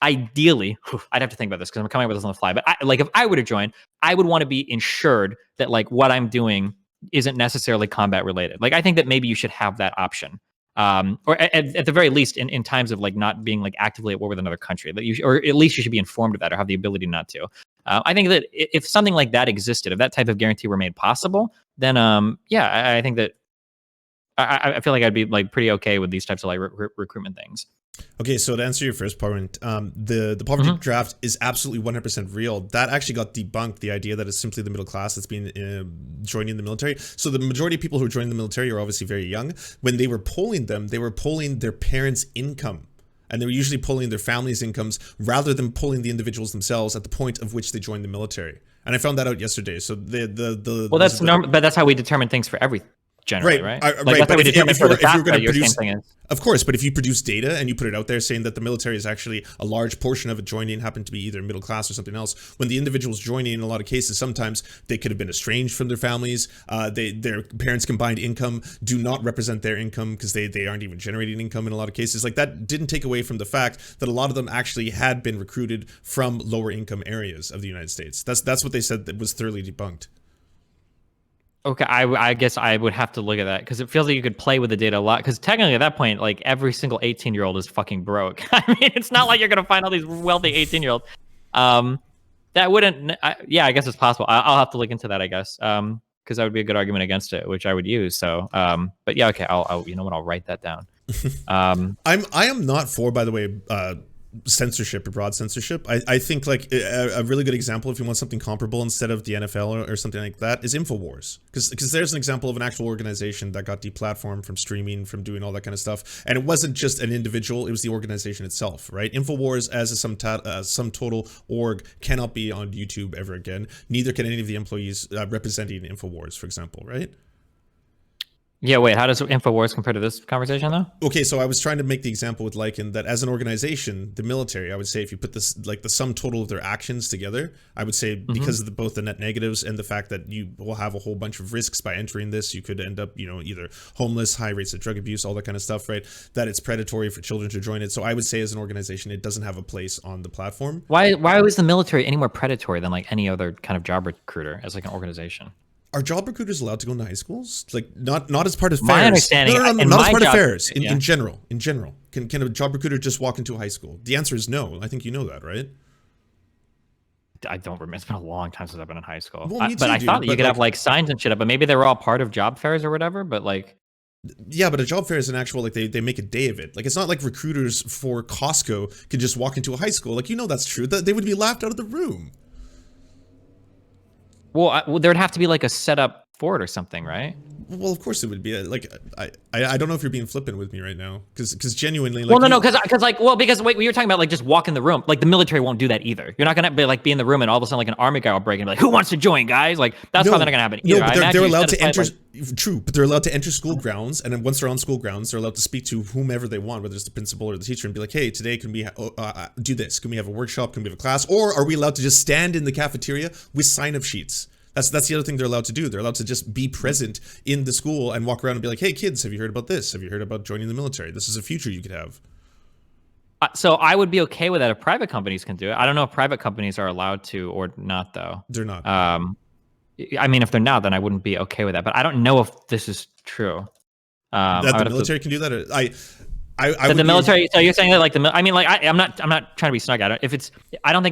ideally, I'd have to think about this because I'm coming up with this on the fly, but if I were to join, I would want to be ensured that, like, what I'm doing isn't necessarily combat related. Like, I think that maybe you should have that option. Or at the very least in times of like not being like actively at war with another country, that you or at least you should be informed of that or have the ability not to. I think that if something like that existed, if that type of guarantee were made possible, then I think that I feel like I'd be like pretty okay with these types of like recruitment things. Okay, so to answer your first point, the poverty draft is absolutely 100% real. That actually got debunked, the idea that it's simply the middle class that's been joining the military. So the majority of people who are joining the military are obviously very young. When they were polling them, they were polling their parents' income. And they were usually polling their families' incomes rather than polling the individuals themselves at the point of which they joined the military. And I found that out yesterday. So that's normal, but that's how we determine things for everything. Generally, right? Right. But if you're going to produce, of course, but if you produce data and you put it out there saying that the military is actually a large portion of it joining happen to be either middle class or something else, when the individuals joining in a lot of cases, sometimes they could have been estranged from their families. Their parents' combined income do not represent their income because they aren't even generating income in a lot of cases. Like that didn't take away from the fact that a lot of them actually had been recruited from lower income areas of the United States. That's what they said that was thoroughly debunked. Okay, I guess I would have to look at that because it feels like you could play with the data a lot. Because technically, at that point, like every single 18-year-old is fucking broke. I mean, it's not like you're gonna find all these wealthy 18-year-olds. That wouldn't. I guess it's possible. I'll have to look into that. I guess because that would be a good argument against it, which I would use. So, but yeah, okay. I'll you know what? I'll write that down. I am not for, by the way, censorship or broad censorship. I think like a really good example, if you want something comparable instead of the NFL or something like that, is InfoWars, because there's an example of an actual organization that got deplatformed from streaming, from doing all that kind of stuff, and it wasn't just an individual, it was the organization itself, right? InfoWars as a sum total org cannot be on YouTube ever again. Neither can any of the employees representing InfoWars, for example, right? Yeah, wait, how does InfoWars compare to this conversation, though? Okay, so I was trying to make the example with Lycan that as an organization, the military, I would say if you put this, like the sum total of their actions together, I would say because of both the net negatives and the fact that you will have a whole bunch of risks by entering this, you could end up, you know, either homeless, high rates of drug abuse, all that kind of stuff, right? That it's predatory for children to join it. So I would say as an organization, it doesn't have a place on the platform. Why was the military any more predatory than like any other kind of job recruiter as like an organization? Are job recruiters allowed to go into high schools? Like not as part of fairs. My understanding, no, in not my as part job, of fairs. In yeah. general, can a job recruiter just walk into a high school? The answer is no. I think you know that, right? I don't remember. It's been a long time since I've been in high school. Well, me but too, I thought that dude, you but could have like like signs and shit up, but maybe they were all part of job fairs or whatever. But like, yeah, but a job fair is an actual, like they make a day of it. Like it's not like recruiters for Costco can just walk into a high school. Like, you know, that's true. That they would be laughed out of the room. well, there'd have to be like a setup for it or something, right? Well, of course it would be. Like I don't know if you're being flippant with me right now, because genuinely, like, Well, no, because wait, we were talking about like just walk in the room. Like the military won't do that either. You're not gonna be in the room and all of a sudden like an army guy will break in and be like, who wants to join, guys? Like that's probably not gonna happen either. No, but they're allowed to enter. Like, true, but they're allowed to enter school grounds, and then once they're on school grounds, they're allowed to speak to whomever they want, whether it's the principal or the teacher, and be like, hey, today can we do this? Can we have a workshop? Can we have a class? Or are we allowed to just stand in the cafeteria with sign-up sheets? That's the other thing they're allowed to do. They're allowed to just be present in the school and walk around and be like, hey, kids, have you heard about this? Have you heard about joining the military? This is a future you could have. so I would be okay with that if private companies can do it. I don't know if private companies are allowed to or not, though. They're not. I mean, if they're not, then I wouldn't be okay with that. But I don't know if this is true. That the military can do that? So the military. So you're saying that like I mean, like I'm not trying to be snug. I don't think that I don't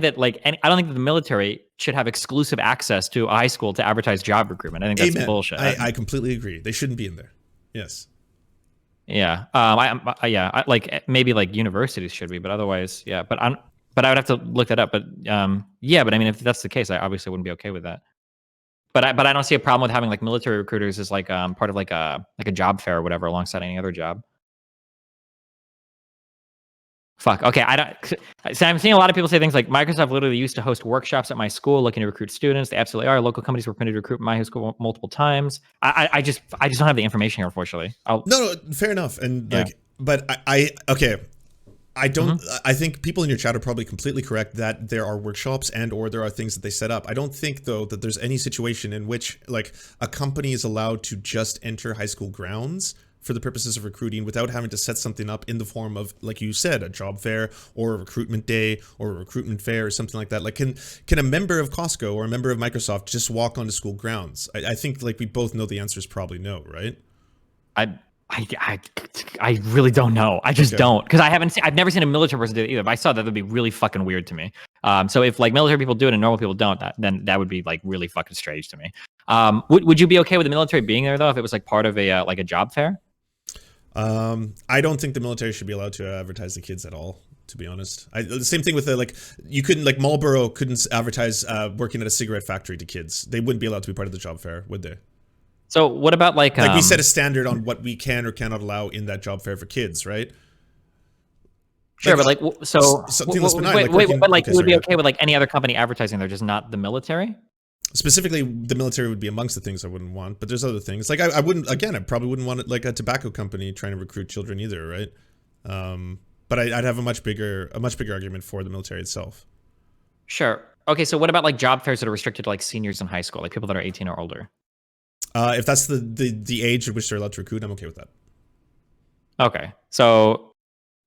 think that the military should have exclusive access to a high school to advertise job recruitment. I think that's bullshit. I completely agree. They shouldn't be in there. Yes. Yeah. Like maybe like universities should be, but otherwise, yeah. But I would have to look that up. But yeah. But I mean, if that's the case, I obviously wouldn't be okay with that. But I don't see a problem with having like military recruiters as like part of like a job fair or whatever alongside any other job. Fuck. Okay. So I'm seeing a lot of people say things like Microsoft literally used to host workshops at my school looking to recruit students. They absolutely are. Local companies were permitted to recruit my high school multiple times. I just don't have the information here, unfortunately. No, fair enough. And like, but okay. I don't. I think people in your chat are probably completely correct that there are workshops or there are things that they set up. I don't think though that there's any situation in which like a company is allowed to just enter high school grounds for the purposes of recruiting without having to set something up in the form of, like you said, a job fair or a recruitment day or a recruitment fair or something like that. Like, can a member of Costco or a member of Microsoft just walk onto school grounds? I think like we both know the answer is probably no, right? I really don't know. I just don't, because I've never seen a military person do it either. But I saw that would be really fucking weird to me. So if like military people do it and normal people don't, then that would be like really fucking strange to me. Would you be okay with the military being there though if it was like part of a like a job fair? I don't think the military should be allowed to advertise the kids at all, to be honest. The same thing with like you couldn't, like Marlboro couldn't advertise working at a cigarette factory to kids. They wouldn't be allowed to be part of the job fair, would they? So what about like we set a standard on what we can or cannot allow in that job fair for kids, right? Sure, but like so something less benign, but like you would be okay with like any other company advertising there, just not the military? Specifically, the military would be amongst the things I wouldn't want, but there's other things. Like I wouldn't, again, I probably wouldn't want it like a tobacco company trying to recruit children either, right? But I'd have a much bigger argument for the military itself. Sure. Okay, so what about like job fairs that are restricted to like seniors in high school, like people that are 18 or older? If that's the age at which they're allowed to recruit, I'm okay with that. Okay, so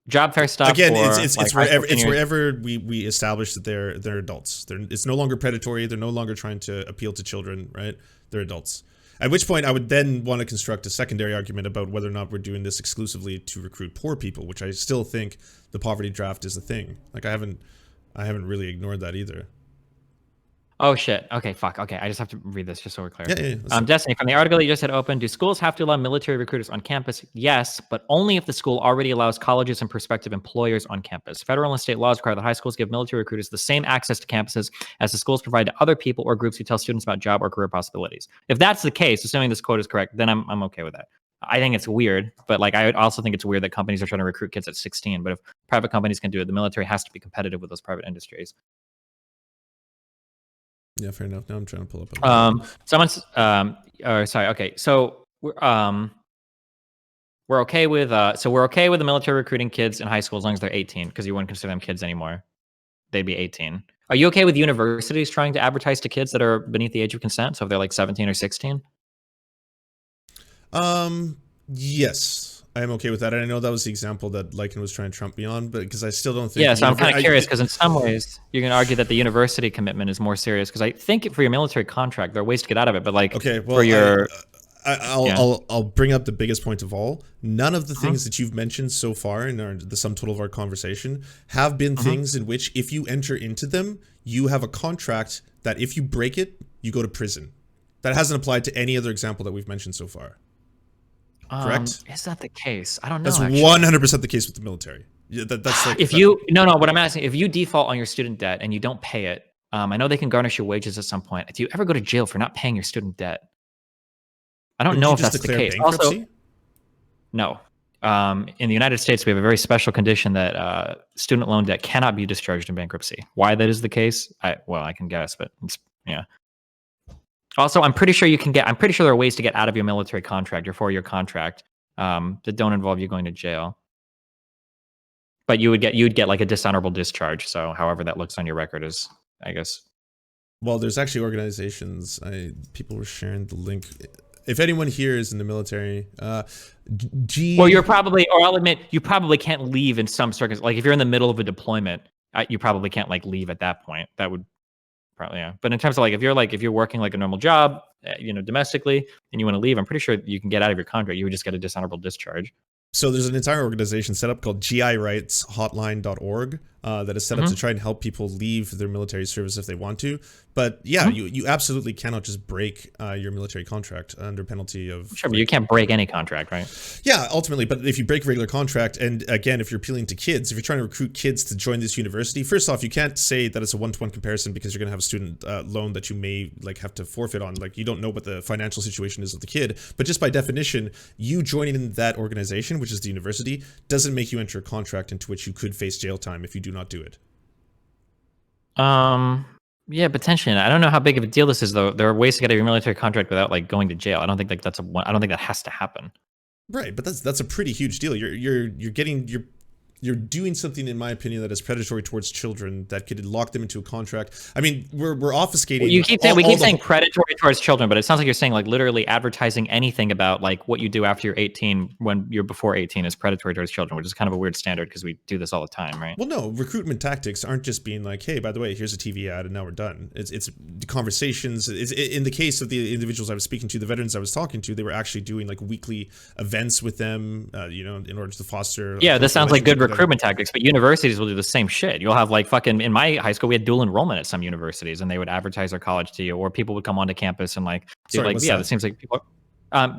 job fair stuff. Again, for, it's wherever we establish that they're adults. It's no longer predatory. They're no longer trying to appeal to children, right? They're adults. At which point, I would then want to construct a secondary argument about whether or not we're doing this exclusively to recruit poor people, which I still think the poverty draft is a thing. Like I haven't really ignored that either. Oh shit. Okay, fuck. Okay, I just have to read this just so we're clear. Yeah. Destiny, from the article that you just had open, do schools have to allow military recruiters on campus? Yes, but only if the school already allows colleges and prospective employers on campus. Federal and state laws require that high schools give military recruiters the same access to campuses as the schools provide to other people or groups who tell students about job or career possibilities. If that's the case, assuming this quote is correct, then I'm okay with that. I think it's weird, but like I also think it's weird that companies are trying to recruit kids at 16. But if private companies can do it, the military has to be competitive with those private industries. Yeah, fair enough. Now I'm trying to pull up. Someone's sorry. Okay, so we're okay with the military recruiting kids in high school as long as they're 18, because you wouldn't consider them kids anymore. They'd be 18. Are you okay with universities trying to advertise to kids that are beneath the age of consent? So if they're like 17 or 16? Yes, I am okay with that. And I know that was the example that Lycan was trying to trump me on, but because I still don't think. Yeah, so I'm kind of curious, because in some ways you can argue that the university commitment is more serious, because I think for your military contract there are ways to get out of it, but like okay, well, for your I'll bring up the biggest point of all. None of the things that you've mentioned so far in the sum total of our conversation have been things in which if you enter into them, you have a contract that if you break it, you go to prison. That hasn't applied to any other example that we've mentioned so far. Correct? Is that the case? I don't know. That's 100% the case with the military. Yeah, that's like what I'm asking, if you default on your student debt and you don't pay it, I know they can garnish your wages at some point. Do you ever go to jail for not paying your student debt? I don't know if that's the case. Also, no. In the United States, we have a very special condition that student loan debt cannot be discharged in bankruptcy. Why that is the case? I can guess, but yeah. Also, I'm pretty sure there are ways to get out of your military contract, your 4-year contract, that don't involve you going to jail. But you'd get like a dishonorable discharge. So however that looks on your record is, I guess. Well, there's actually organizations. People were sharing the link. If anyone here is in the military, well, I'll admit, you probably can't leave in some circumstances. Like if you're in the middle of a deployment, you probably can't like leave at that point. That would probably, yeah. But in terms of like if you're working like a normal job, domestically, and you want to leave, I'm pretty sure you can get out of your contract. You would just get a dishonorable discharge. So there's an entire organization set up called GIRightsHotline.org that is set up to try and help people leave their military service if they want to. But yeah, you absolutely cannot just break your military contract under penalty of... Sure, but you can't break any contract, right? Yeah, ultimately. But if you break a regular contract, and again, if you're appealing to kids, if you're trying to recruit kids to join this university, first off, you can't say that it's a one-to-one comparison because you're going to have a student loan that you may like have to forfeit on. Like you don't know what the financial situation is of the kid. But just by definition, you joining in that organization, which is the university, doesn't make you enter a contract into which you could face jail time if you do not do it. Yeah, potentially. I don't know how big of a deal this is, though. There are ways to get out of your military contract without like going to jail. I don't think I don't think that has to happen. Right, but that's a pretty huge deal. You're doing something, in my opinion, that is predatory towards children that could lock them into a contract. I mean, we're obfuscating. Well, we keep saying predatory towards children, but it sounds like you're saying like literally advertising anything about like what you do after you're 18 when you're before 18 is predatory towards children, which is kind of a weird standard because we do this all the time, right? Well, no, recruitment tactics aren't just being like, hey, by the way, here's a TV ad and now we're done. It's conversations. In the case of the individuals I was speaking to, the veterans I was talking to, they were actually doing like weekly events with them, in order to foster. Yeah, this sounds like good recruitment tactics, but universities will do the same shit. You'll have like fucking, in my high school, we had dual enrollment at some universities and they would advertise their college to you, or people would come onto campus and like, it seems like people,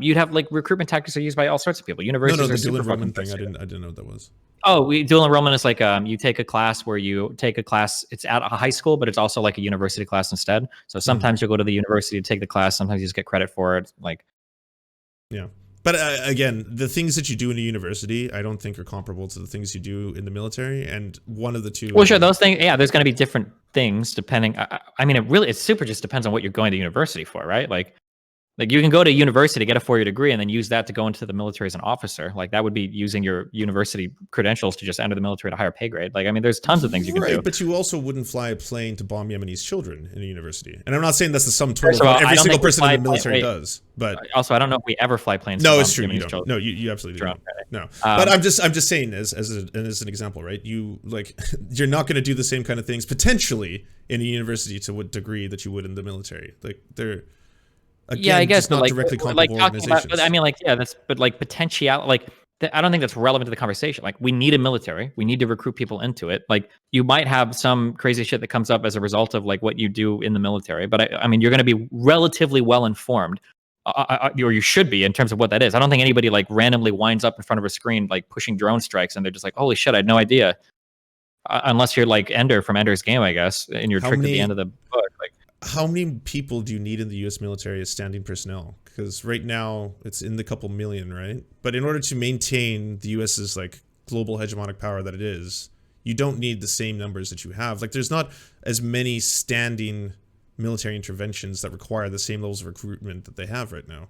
you'd have like recruitment tactics are used by all sorts of people. Universities the dual enrollment thing, I didn't know what that was. Oh, dual enrollment is like, you take a class, it's at a high school, but it's also like a university class instead. So sometimes you'll go to the university to take the class. Sometimes you just get credit for it. Like, yeah. But again, the things that you do in a university, I don't think are comparable to the things you do in the military. And one of the two. Well, sure, those things. Yeah, there's going to be different things depending. I mean, it super just depends on what you're going to university for, right? Like you can go to university, get a 4-year degree, and then use that to go into the military as an officer. Like that would be using your university credentials to just enter the military at a higher pay grade. Like, I mean, there's tons of things you can do. But you also wouldn't fly a plane to bomb Yemenis children in a university. And I'm not saying that's the sum total of what every single person in the military does. But also, I don't know if we ever fly planes. No, it's true. You don't. No, you absolutely don't. No. But I'm just saying as an example, right? You you're not going to do the same kind of things potentially in a university to what degree that you would in the military. Like they're. Again, yeah, I guess, not but directly comparable organizations. But I mean, potential, like I don't think that's relevant to the conversation. Like, we need a military. We need to recruit people into it. Like, you might have some crazy shit that comes up as a result of like what you do in the military, but I mean, you're going to be relatively well informed, or you should be, in terms of what that is. I don't think anybody like randomly winds up in front of a screen like pushing drone strikes, and they're just like, "Holy shit, I had no idea." Unless you're like Ender from Ender's Game, I guess, and you're tricked at the end of the book. Like, how many people do you need in the U.S. military as standing personnel? Because right now it's in the couple million, right? But in order to maintain the U.S.'s like global hegemonic power that it is, you don't need the same numbers that you have. Like, there's not as many standing military interventions that require the same levels of recruitment that they have right now.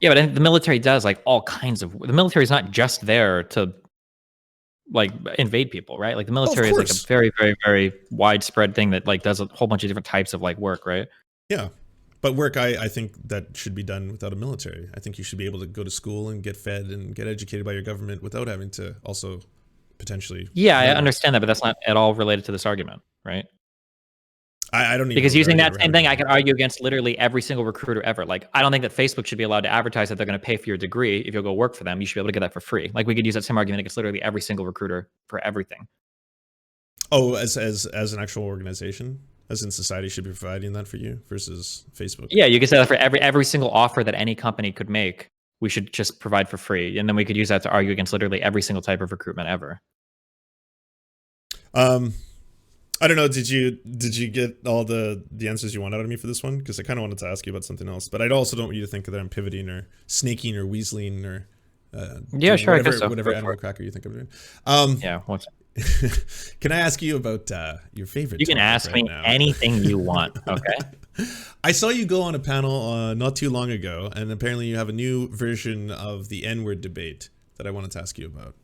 yeah, but the military does like all kinds of. The military is not just there to like invade people, right? Like, the military is like a very, very, very widespread thing that like does a whole bunch of different types of like work, right? Yeah. But work, I think that should be done without a military. I think you should be able to go to school and get fed and get educated by your government without having to also potentially. Yeah, I understand that, but that's not at all related to this argument, right? I don't even because using that same thing, I could argue against literally every single recruiter ever. Like, I don't think that Facebook should be allowed to advertise that they're going to pay for your degree if you'll go work for them. You should be able to get that for free. Like, we could use that same argument against literally every single recruiter for everything. Oh, as an actual organization, as in society should be providing that for you versus Facebook. Yeah, you could say that for every single offer that any company could make, we should just provide for free, and then we could use that to argue against literally every single type of recruitment ever. I don't know. Did you get all the answers you wanted out of me for this one? Because I kind of wanted to ask you about something else, but I also don't want you to think that I'm pivoting or snaking or weaseling or yeah, sure, whatever animal cracker you think I'm doing. Yeah. What's Can I ask you about your favorite? You can ask me anything you want. Okay. I saw you go on a panel not too long ago, and apparently you have a new version of the N-word debate that I wanted to ask you about.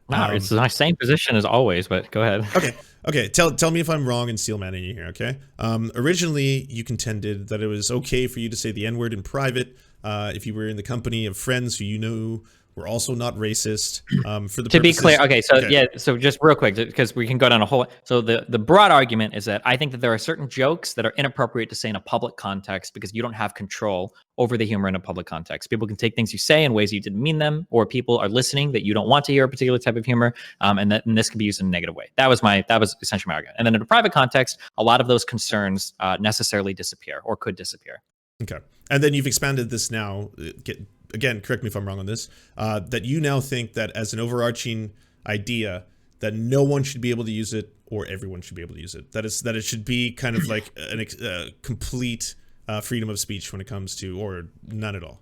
No, it's my same position as always, but go ahead. Okay. Tell me if I'm wrong and steel manning you here, okay? Originally, you contended that it was okay for you to say the N-word in private if you were in the company of friends who you knew were also not racist. For the to be clear, yeah, so just real quick, because we can go down a whole. So the broad argument is that I think that there are certain jokes that are inappropriate to say in a public context because you don't have control over the humor in a public context. People can take things you say in ways you didn't mean them, or people are listening that you don't want to hear a particular type of humor, and this can be used in a negative way. That was essentially my argument. And then in a private context, a lot of those concerns necessarily disappear or could disappear. Okay, and then you've expanded this now. Again, correct me if I'm wrong on this, that you now think that as an overarching idea that no one should be able to use it or everyone should be able to use it. That it should be kind of like a complete freedom of speech when it comes to, or none at all.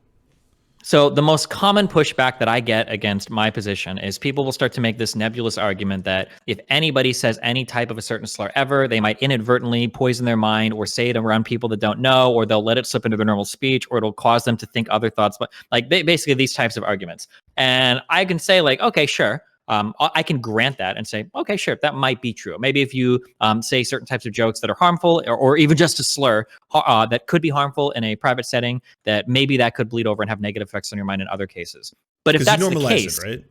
So the most common pushback that I get against my position is people will start to make this nebulous argument that if anybody says any type of a certain slur ever, they might inadvertently poison their mind or say it around people that don't know, or they'll let it slip into their normal speech, or it'll cause them to think other thoughts. But like basically these types of arguments. And I can say like, okay, sure. I can grant that and say, okay, sure, that might be true. Maybe if you say certain types of jokes that are harmful, or even just a slur that could be harmful in a private setting, that maybe that could bleed over and have negative effects on your mind in other cases. But if that's the case, right?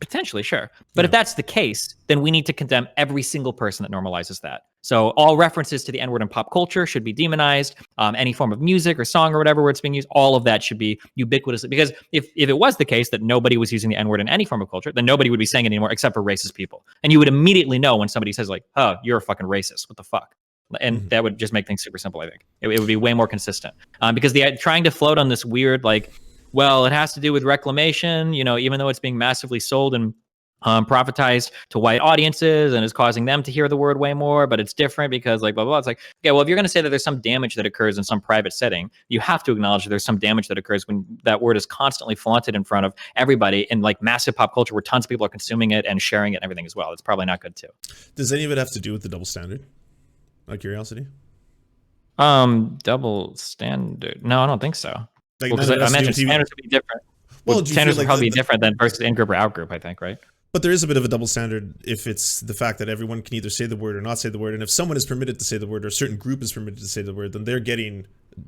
Potentially, sure. But if that's the case, then we need to condemn every single person that normalizes that. So all references to the N-word in pop culture should be demonized. Any form of music or song or whatever where it's being used, all of that should be ubiquitously. Because if it was the case that nobody was using the N-word in any form of culture, then nobody would be saying it anymore except for racist people. And you would immediately know when somebody says like, oh, you're a fucking racist. What the fuck? And that would just make things super simple, I think. It would be way more consistent. Because trying to float on this weird, like, well, it has to do with reclamation, even though it's being massively sold and profitized to white audiences and is causing them to hear the word way more, but it's different because like blah, blah, blah. It's like, okay, well, if you're going to say that there's some damage that occurs in some private setting, you have to acknowledge that there's some damage that occurs when that word is constantly flaunted in front of everybody in like massive pop culture where tons of people are consuming it and sharing it and everything as well. It's probably not good too. Does any of it have to do with the double standard? Out of curiosity? Double standard? No, I don't think so. Like, because I mentioned standards would be different. Well, standards would probably be different than versus in-group or out-group, I think, right? But there is a bit of a double standard if it's the fact that everyone can either say the word or not say the word. And if someone is permitted to say the word or a certain group is permitted to say the word, then they're getting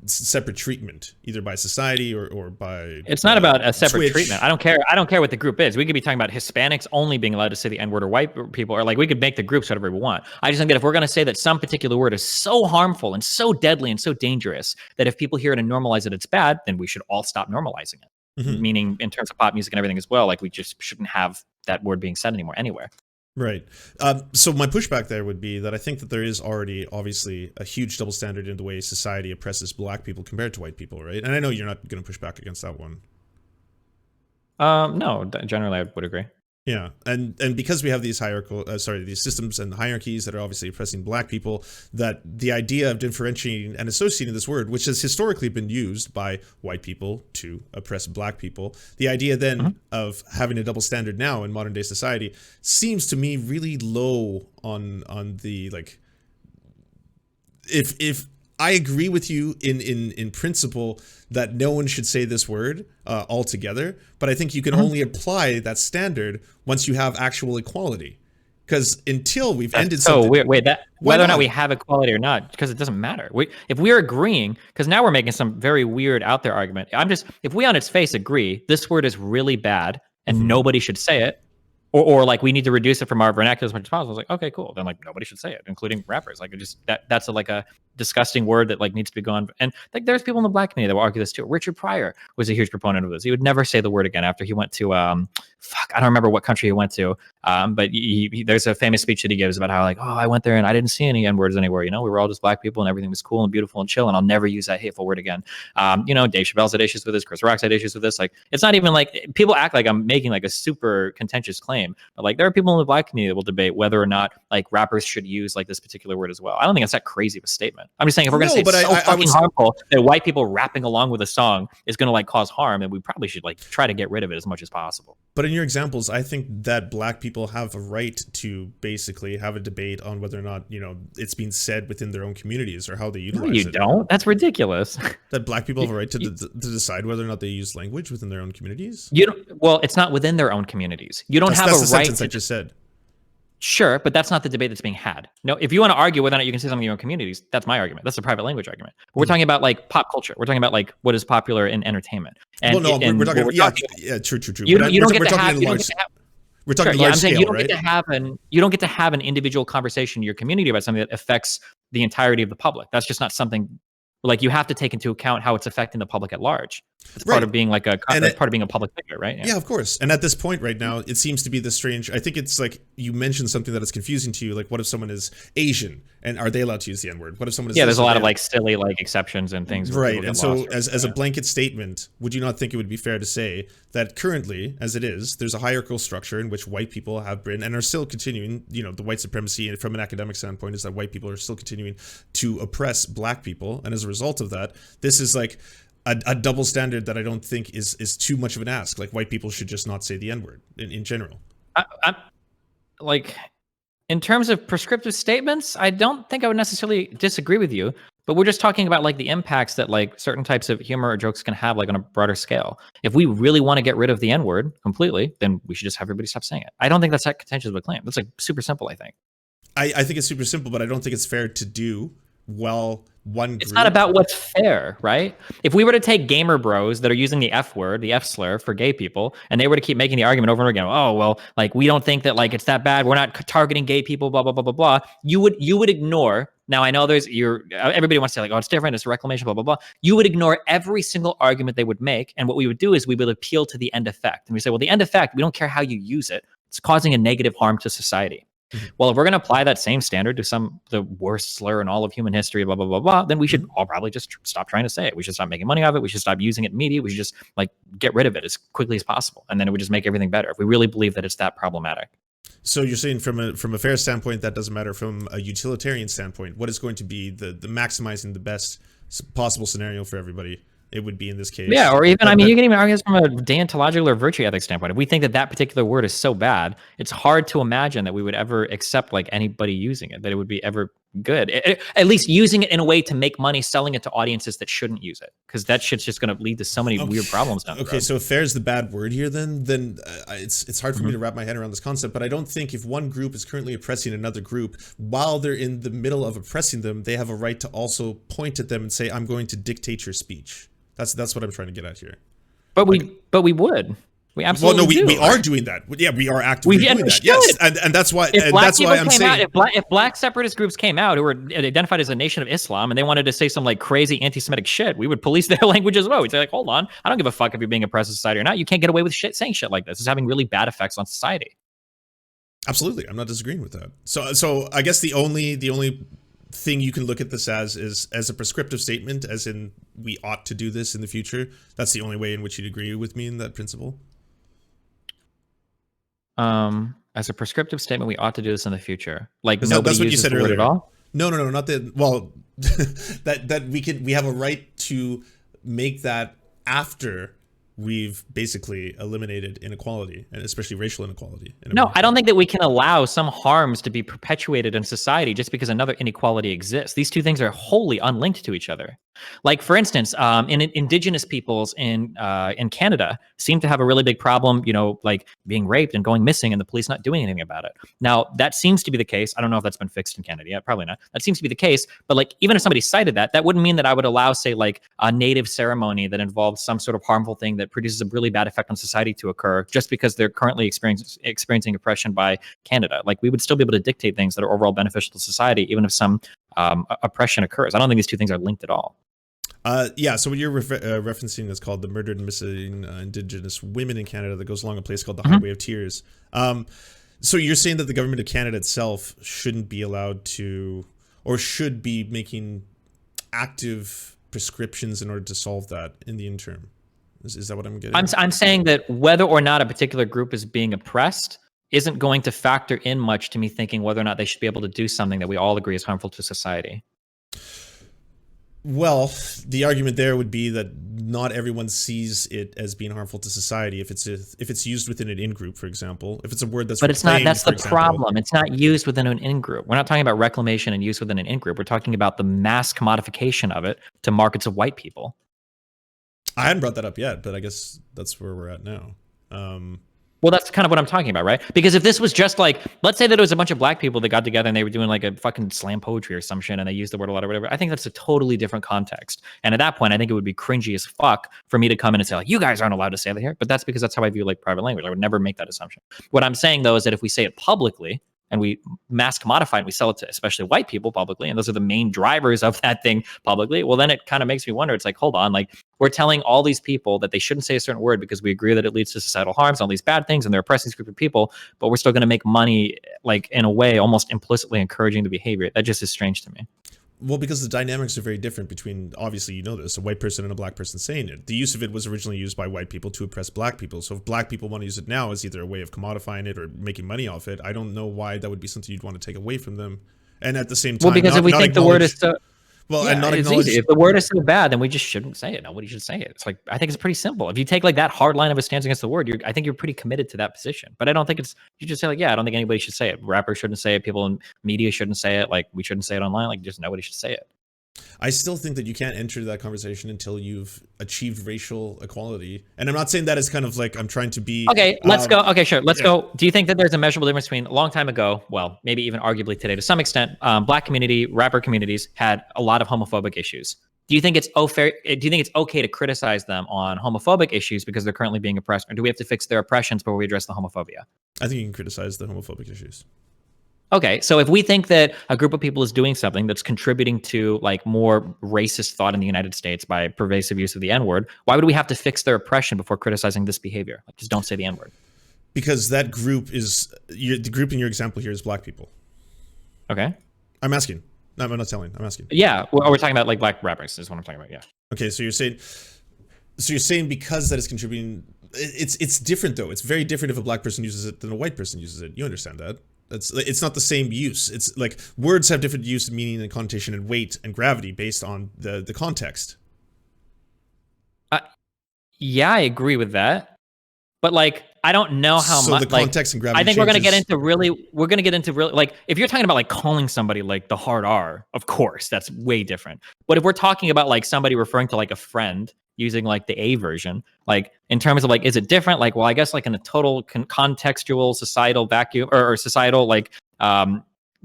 separate treatment, either by society or by It's not about a separate Twitch. treatment. I don't care what the group is. We could be talking about Hispanics only being allowed to say the N-word, or white people, or like we could make the groups whatever we want. I just think that if we're going to say that some particular word is so harmful and so deadly and so dangerous that if people hear it and normalize it, it's bad, then we should all stop normalizing it. meaning in terms of pop music and everything as well. Like we just shouldn't have that word being said anymore anywhere. Right. So my pushback there would be that I think that there is already obviously a huge double standard in the way society oppresses black people compared to white people, right? And I know you're not going to push back against that one. No, generally I would agree. Yeah, and because we have these these systems and hierarchies that are obviously oppressing black people, that the idea of differentiating and associating this word, which has historically been used by white people to oppress black people, the idea then of having a double standard now in modern day society seems to me really low on the like. If I agree with you in principle that no one should say this word altogether, but I think you can only apply that standard once you have actual equality. Because until we've ended something... Wait, that whether or not we have equality or not, because it doesn't matter. If we're agreeing, because now we're making some very weird out there argument. If we on its face agree, this word is really bad and nobody should say it, or like we need to reduce it from our vernacular as much as possible. I was like, okay, cool. Then like nobody should say it, including rappers. Like that's like a disgusting word that like needs to be gone. And like there's people in the black community that will argue this too. Richard Pryor was a huge proponent of this. He would never say the word again after he went to I don't remember what country he went to. But there's a famous speech that he gives about how like, oh, I went there and I didn't see any N-words anywhere. You know, we were all just black people and everything was cool and beautiful and chill. And I'll never use that hateful word again. You know, Dave Chappelle's had issues with this. Chris Rock's had issues with this. Like, it's not even like people act like I'm making like a super contentious claim, but like there are people in the black community that will debate whether or not like rappers should use like this particular word as well. I don't think that's that crazy of a statement. I'm just saying if we're going to say it's so fucking harmful that white people rapping along with a song is going to like cause harm, then we probably should like try to get rid of it as much as possible. But in your examples, I think that black people have a right to basically have a debate on whether or not, you know, it's being said within their own communities or how they utilize it. You don't? That's ridiculous. That black people have a right to decide whether or not they use language within their own communities? You don't, well, it's not within their own communities. You don't have a right. That's the sentence I just said. Sure, but that's not the debate that's being had. No, if you want to argue whether or not you can say something in your own communities, that's my argument. That's the private language argument. But we're talking about like pop culture. We're talking about like what is popular in entertainment. And, well, no, we're talking. True. You don't get to have. We're talking large scale, you don't get to have you don't get to have an individual conversation in your community about something that affects the entirety of the public. That's just not something. Like you have to take into account how it's affecting the public at large. It's part of being like part of being a public figure, right? Yeah, of course. And at this point right now, it seems to be this strange. I think it's like you mentioned something that is confusing to you. Like, what if someone is Asian and are they allowed to use the N-word? What if someone is there's a lot of like silly like exceptions and things. Right. And so as a blanket statement, would you not think it would be fair to say that currently, as it is, there's a hierarchical structure in which white people have been and are still continuing, you know, the white supremacy from an academic standpoint is that white people are still continuing to oppress black people. And as a result of that, this is like a double standard that I don't think is too much of an ask. Like white people should just not say the N-word in general. I'm like, in terms of prescriptive statements, I don't think I would necessarily disagree with you, but we're just talking about like the impacts that like certain types of humor or jokes can have like on a broader scale. If we really want to get rid of the N-word completely, then we should just have everybody stop saying it. I don't think that's that contentious of a claim. That's like super simple, I think. I think it's super simple, but I don't think it's fair to do well one group. It's not about what's fair, right? If we were to take gamer bros that are using the F word, the F slur for gay people, and they were to keep making the argument over and over again, oh, well, like we don't think that like it's that bad. We're not targeting gay people, blah, blah, blah, blah, blah. You would ignore. Now I know everybody wants to say like, oh, it's different. It's a reclamation, blah, blah, blah. You would ignore every single argument they would make. And what we would do is we would appeal to the end effect. And we say, well, the end effect, we don't care how you use it. It's causing a negative harm to society. Well, if we're going to apply that same standard to the worst slur in all of human history, blah, blah, blah, blah, then we should all probably just stop trying to say it. We should stop making money off of it. We should stop using it in media. We should just like get rid of it as quickly as possible. And then it would just make everything better if we really believe that it's that problematic. So you're saying from a fair standpoint, that doesn't matter. From a utilitarian standpoint, what is going to be the maximizing the best possible scenario for everybody? It would be in this case. Yeah, or even, I mean, you can even argue this from a deontological or virtue ethics standpoint. If we think that particular word is so bad, it's hard to imagine that we would ever accept like anybody using it, that it would be ever good. At least using it in a way to make money, selling it to audiences that shouldn't use it. Because that shit's just going to lead to so many weird problems down the road. Okay, so if fair is the bad word here, then it's hard for me to wrap my head around this concept. But I don't think if one group is currently oppressing another group, while they're in the middle of oppressing them, they have a right to also point at them and say, I'm going to dictate your speech. That's what I'm trying to get at here. But we would. We Well, no, absolutely do. we are doing that. Yeah, we are actively doing that. should. Yes, and that's why I'm saying. If black separatist groups came out who were identified as a nation of Islam and they wanted to say some like crazy anti-Semitic shit, we would police their language as well. We'd say like, hold on, I don't give a fuck if you're being oppressed in society or not. You can't get away with saying shit like this. It's having really bad effects on society. Absolutely, I'm not disagreeing with that. So I guess the only thing you can look at this as a prescriptive statement, as in we ought to do this in the future. That's the only way in which you'd agree with me in that principle. As a prescriptive statement, we ought to do this in the future. Like that's nobody what you uses said the word earlier. at all. No, not that. Well, that we have a right to make that after we've basically eliminated inequality, and especially racial inequality. No, I don't think that we can allow some harms to be perpetuated in society just because another inequality exists. These two things are wholly unlinked to each other. Like, for instance, indigenous peoples in Canada seem to have a really big problem, like being raped and going missing and the police not doing anything about it. Now, that seems to be the case. I don't know if that's been fixed in Canada yet. Probably not. That seems to be the case. But like, even if somebody cited that, that wouldn't mean that I would allow, say, like a native ceremony that involved some sort of harmful thing that produces a really bad effect on society to occur just because they're currently experiencing oppression by Canada. Like, we would still be able to dictate things that are overall beneficial to society, even if some oppression occurs. I don't think these two things are linked at all. Yeah, so what you're referencing is called the Murdered and Missing Indigenous Women in Canada, that goes along a place called the Highway of Tears. So you're saying that the government of Canada itself shouldn't be allowed to, or should be making active prescriptions in order to solve that in the interim. Is that what I'm getting? I'm saying that whether or not a particular group is being oppressed isn't going to factor in much to me thinking whether or not they should be able to do something that we all agree is harmful to society. Well, the argument there would be that not everyone sees it as being harmful to society if it's used within an in-group, for example. If it's a word that's but it's not. That's the example, problem. It's not used within an in-group. We're not talking about reclamation and use within an in-group. We're talking about the mass commodification of it to markets of white people. I hadn't brought that up yet, but I guess that's where we're at now. Well, that's kind of what I'm talking about, right? Because if this was just like, let's say that it was a bunch of black people that got together and they were doing like a fucking slam poetry or some shit and they used the word a lot or whatever, I think that's a totally different context. And at that point, I think it would be cringy as fuck for me to come in and say, like, you guys aren't allowed to say that here. But that's because that's how I view like private language. I would never make that assumption. What I'm saying, though, is that if we say it publicly, and we mass commodify and we sell it to especially white people publicly, and those are the main drivers of that thing publicly, well, then it kind of makes me wonder. It's like, hold on, like, we're telling all these people that they shouldn't say a certain word because we agree that it leads to societal harms, all these bad things, and they're oppressing this group of people, but we're still going to make money, like, in a way, almost implicitly encouraging the behavior. That just is strange to me. Well, because the dynamics are very different between, obviously, you know this, a white person and a black person saying it. The use of it was originally used by white people to oppress black people. So if black people want to use it now as either a way of commodifying it or making money off it, I don't know why that would be something you'd want to take away from them. And at the same time, well, because if we think the word is so... Well, yeah, and not it's acknowledge... easy. If the word is so bad, then we just shouldn't say it. Nobody should say it. It's like, I think it's pretty simple. If you take like that hard line of a stance against the word, I think you're pretty committed to that position. But I don't think it's, you just say like, yeah, I don't think anybody should say it. Rappers shouldn't say it. People in media shouldn't say it. Like, we shouldn't say it online. Like, just nobody should say it. I still think that you can't enter that conversation until you've achieved racial equality. And I'm not saying that as kind of like I'm trying to be... Okay, let's go. Okay, sure. Let's go. Do you think that there's a measurable difference between a long time ago, well, maybe even arguably today to some extent, black community, rapper communities had a lot of homophobic issues. Do you think it's okay to criticize them on homophobic issues because they're currently being oppressed? Or do we have to fix their oppressions before we address the homophobia? I think you can criticize the homophobic issues. Okay, so if we think that a group of people is doing something that's contributing to like more racist thought in the United States by pervasive use of the N-word, why would we have to fix their oppression before criticizing this behavior? Like, just don't say the N-word. Because that group is, the group in your example here is black people. Okay. I'm asking. No, I'm not telling. I'm asking. Yeah, we're talking about like black rappers is what I'm talking about, yeah. Okay, so you're saying because that is contributing, it's different though. It's very different if a black person uses it than a white person uses it. You understand that? It's not the same use. It's like words have different use, meaning, and connotation, and weight and gravity based on the context. Yeah, I agree with that, but like I don't know how much. So the context and gravity. I think we're gonna get into really like if you're talking about like calling somebody like the hard R, of course that's way different. But if we're talking about like somebody referring to like a friend using like the A version, like in terms of like, is it different? Like, well, I guess like in a total contextual societal vacuum or societal like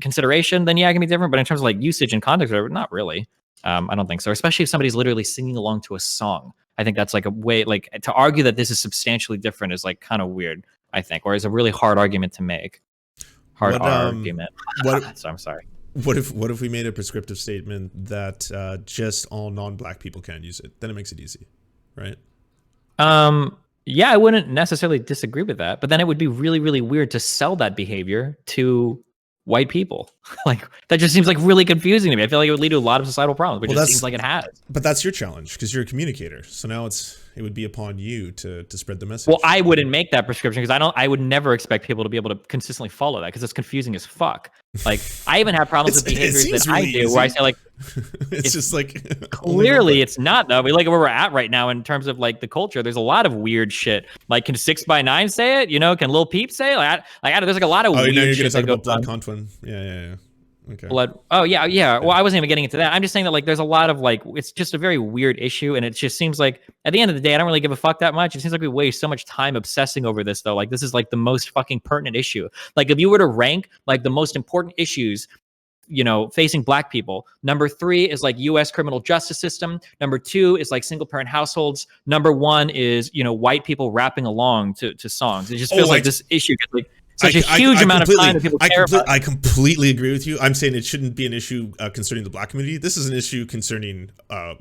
consideration, then yeah, it can be different. But in terms of like usage and context, not really. I don't think so. Especially if somebody's literally singing along to a song. I think that's like a way, like to argue that this is substantially different is like kind of weird, I think, or is a really hard argument to make. Hard argument. So I'm sorry. What if we made a prescriptive statement that just all non-black people can use it? Then it makes it easy, right? Yeah, I wouldn't necessarily disagree with that, but then it would be really, really weird to sell that behavior to white people. Like that just seems like really confusing to me. I feel like it would lead to a lot of societal problems, which it seems like it has. But that's your challenge because you're a communicator. So now it would be upon you to spread the message. Well, I wouldn't make that prescription because I would never expect people to be able to consistently follow that because it's confusing as fuck. Like I even have problems with behaviors that really I do where I say like it's just like clearly it's not though. I mean, like where we're at right now in terms of like the culture, there's a lot of weird shit. Like can 6ix9ine say it? You know, can Lil Peep say it? There's like a lot of weird you're shit. Gonna talk about Blood Contwin. Yeah. Okay. Blood. Oh yeah. Well, I wasn't even getting into that. I'm just saying that like there's a lot of like it's just a very weird issue, and it just seems like at the end of the day, I don't really give a fuck that much. It seems like we waste so much time obsessing over this though. Like this is like the most fucking pertinent issue. Like if you were to rank like the most important issues, you know, facing black people, number 3 is like U.S. criminal justice system. Number 2 is like single parent households. Number 1 is, you know, white people rapping along to songs. It just feels like this issue gets like such a huge amount of time that people care about. I completely agree with you. I'm saying it shouldn't be an issue concerning the black community. This is an issue concerning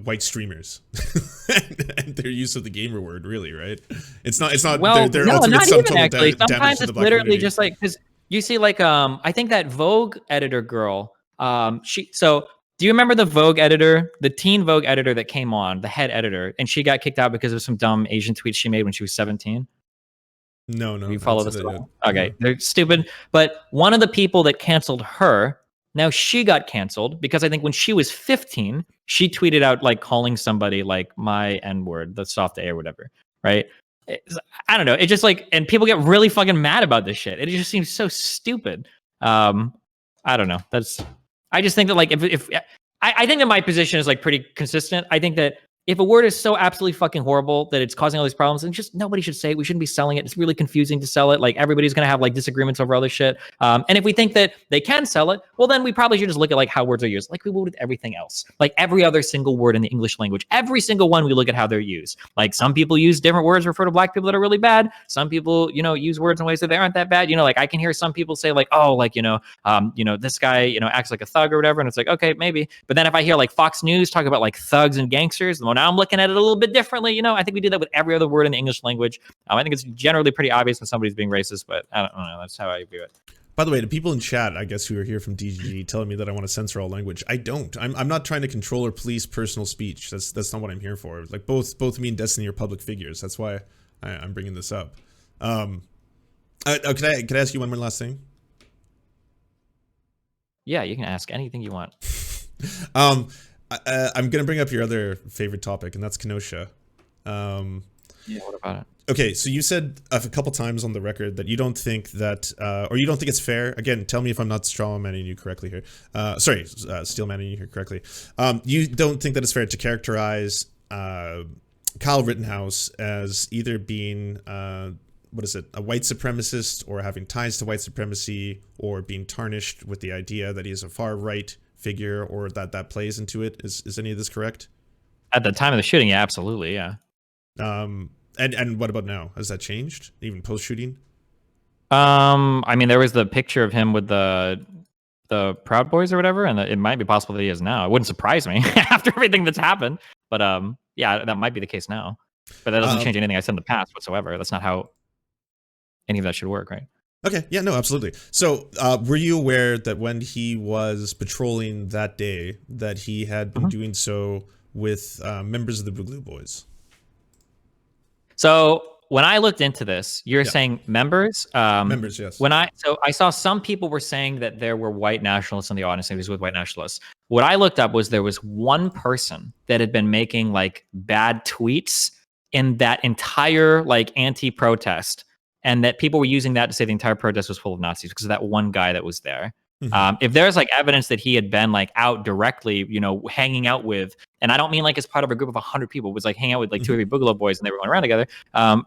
white streamers and their use of the gamer word. Really, right? It's not. Well, their no, ultimate not even actually. Sometimes it's literally community. just like because you see like I think that Vogue editor girl. Do you remember the Vogue editor, the teen Vogue editor that came on, the head editor, and she got kicked out because of some dumb Asian tweets she made when she was 17? No. You follow this? Okay, they're stupid. But one of the people that canceled her, now she got canceled because I think when she was 15, she tweeted out like calling somebody like my N-word, the soft A or whatever, right? I don't know. It just like, and people get really fucking mad about this shit. It just seems so stupid. I don't know. I just think that like if I think that my position is like pretty consistent. I think that if a word is so absolutely fucking horrible that it's causing all these problems, then just nobody should say it. We shouldn't be selling it. It's really confusing to sell it. Like everybody's gonna have like disagreements over other shit. And if we think that they can sell it, well then we probably should just look at like how words are used, like we would with everything else. Like every other single word in the English language, every single one we look at how they're used. Like some people use different words to refer to black people that are really bad. Some people, you know, use words in ways that they aren't that bad. You know, like I can hear some people say like, oh, like this guy, you know, acts like a thug or whatever, and it's like okay, maybe. But then if I hear like Fox News talk about like thugs and gangsters, well now I'm looking at it a little bit differently. You know, I think we do that with every other word in the English language. I think it's generally pretty obvious when somebody's being racist, but I don't know. That's how I view it. By the way, the people in chat, I guess, who are here from DGG telling me that I want to censor all language. I don't. I'm not trying to control or police personal speech. That's not what I'm here for. Like both me and Destiny are public figures. That's why I'm bringing this up. Can I ask you one more last thing? Yeah, you can ask anything you want. I'm gonna bring up your other favorite topic, and that's Kenosha. Yeah, what about it? Okay, so you said a couple times on the record that you don't think that, or you don't think it's fair. Again, tell me if I'm not strawmanning you correctly here. Steelmanning you here correctly. You don't think that it's fair to characterize Kyle Rittenhouse as either being, a white supremacist, or having ties to white supremacy, or being tarnished with the idea that he is a far right figure, or that plays into it. Is any of this correct? At the time of the shooting, yeah, absolutely, yeah. And what about now? Has that changed? Even post shooting? I mean, there was the picture of him with the Proud Boys or whatever, and it might be possible that he is now. It wouldn't surprise me after everything that's happened. But yeah, that might be the case now. But that doesn't change anything I said in the past whatsoever. That's not how any of that should work, right? Okay, yeah, no, absolutely. So, were you aware that when he was patrolling that day, that he had been doing so with members of the Blue Boys? So when I looked into this, you're saying members? Members, yes. So I saw some people were saying that there were white nationalists in the audience, and he was with white nationalists. What I looked up was there was one person that had been making like bad tweets in that entire like anti-protest, and that people were using that to say the entire protest was full of Nazis because of that one guy that was there. If there's like evidence that he had been like out directly, hanging out with, and I don't mean like as part of a group of 100 people, it was like hanging out with like two or three Boogaloo boys and they were going around together.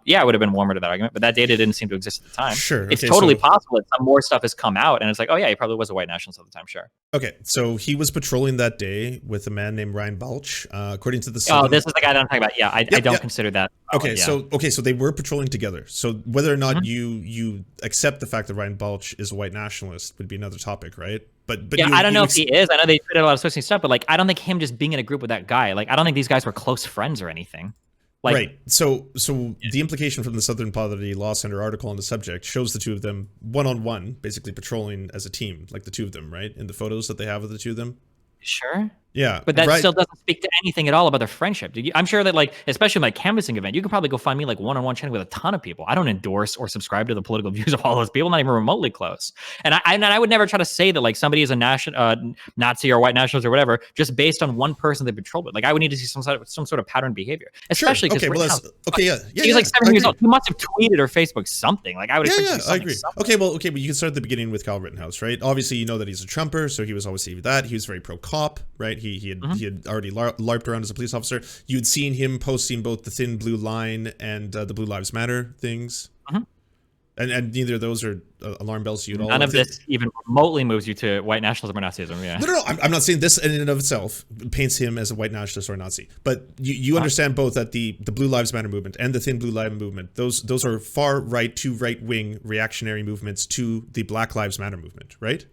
Yeah, I would have been warmer to that argument, but that data didn't seem to exist at the time. Sure. It's totally possible that some more stuff has come out and it's like, oh yeah, he probably was a white nationalist at the time. Sure. Okay, so he was patrolling that day with a man named Ryan Balch, according to the. Oh, this is the guy that I'm talking about. Yeah, I don't consider that. Okay, yeah. so they were patrolling together. So whether or not you accept the fact that Ryan Balch is a white nationalist would be another topic, right? But yeah, I don't know if he is. I know they did a lot of associating stuff, but like, I don't think him just being in a group with that guy. Like, I don't think these guys were close friends or anything. Like, right. So the implication from the Southern Poverty Law Center article on the subject shows the two of them one-on-one, basically patrolling as a team, like the two of them, right? In the photos that they have of the two of them. Sure. Yeah, but that still doesn't speak to anything at all about their friendship. I'm sure that, like, especially in my canvassing event, you can probably go find me like one-on-one chatting with a ton of people. I don't endorse or subscribe to the political views of all those people, not even remotely close. And I would never try to say that like somebody is a Nazi or white nationalist or whatever just based on one person they patrolled with. Like, I would need to see some sort of pattern behavior, especially because he's like 7 years old. He must have tweeted or Facebook something. Like, I would expect I agree. Okay, but you can start at the beginning with Kyle Rittenhouse, right? Obviously, you know that he's a Trumper, so he was always that. He was very pro-cop, right? He had already LARPed around as a police officer. You'd seen him posting both the thin blue line and the Blue Lives Matter things. And neither of those are alarm bells to you at all. None of this even remotely moves you to white nationalism or Nazism. Yeah. No. I'm not saying this in and of itself paints him as a white nationalist or a Nazi. But you understand both that the Blue Lives Matter movement and the Thin Blue Line movement, those are far right to right wing reactionary movements to the Black Lives Matter movement, right?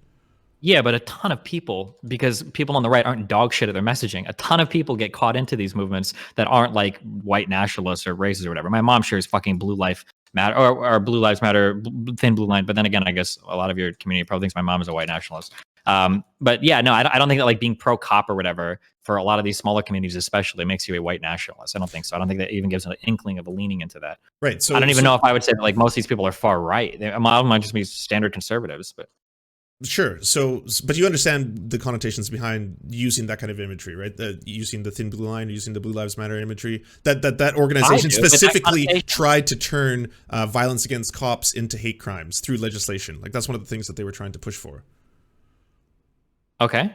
Yeah, but a ton of people, because people on the right aren't dog shit at their messaging, a ton of people get caught into these movements that aren't like white nationalists or racist or whatever. My mom sure is fucking Blue Life Matter or Blue Lives Matter, Thin Blue Line. But then again, I guess a lot of your community probably thinks my mom is a white nationalist. But yeah, no, I don't think that like being pro cop or whatever for a lot of these smaller communities especially makes you a white nationalist. I don't think so. I don't think that even gives an inkling of a leaning into that. Right. So I don't even know if I would say that like most of these people are far right. They might just be standard conservatives, but. Sure. So, but you understand the connotations behind using that kind of imagery, right? Using the Thin Blue Line, using the Blue Lives Matter imagery. That organization specifically tried to turn violence against cops into hate crimes through legislation. Like, that's one of the things that they were trying to push for. Okay.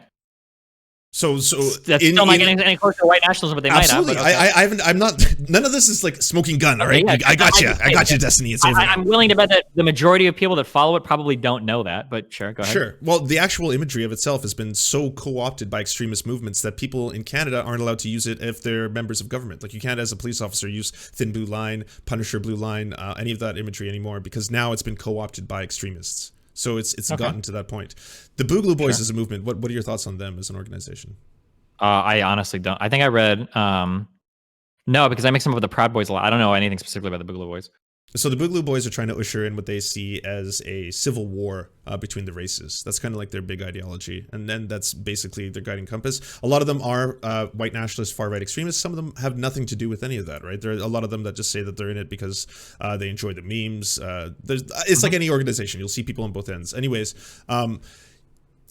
So that's still not getting any closer to white nationalism, but they absolutely. might have. Okay. I'm not. None of this is like smoking gun. All right, yeah, I got you. I got you, Destiny. It's over. I'm willing to bet that the majority of people that follow it probably don't know that. But sure, go ahead. Sure. Well, the actual imagery of itself has been so co-opted by extremist movements that people in Canada aren't allowed to use it if they're members of government. Like, you can't, as a police officer, use Thin Blue Line, Punisher Blue Line, any of that imagery anymore, because now it's been co-opted by extremists. So it's gotten to that point. The Boogaloo Boys as a movement. What are your thoughts on them as an organization? I honestly don't. I think I read, no, because I mix them up with the Proud Boys a lot. I don't know anything specifically about the Boogaloo Boys. So the Boogaloo Boys are trying to usher in what they see as a civil war between the races. That's kind of like their big ideology. And then that's basically their guiding compass. A lot of them are white nationalist, far-right extremists. Some of them have nothing to do with any of that, right? There are a lot of them that just say that they're in it because they enjoy the memes. It's like any organization. You'll see people on both ends. Anyways,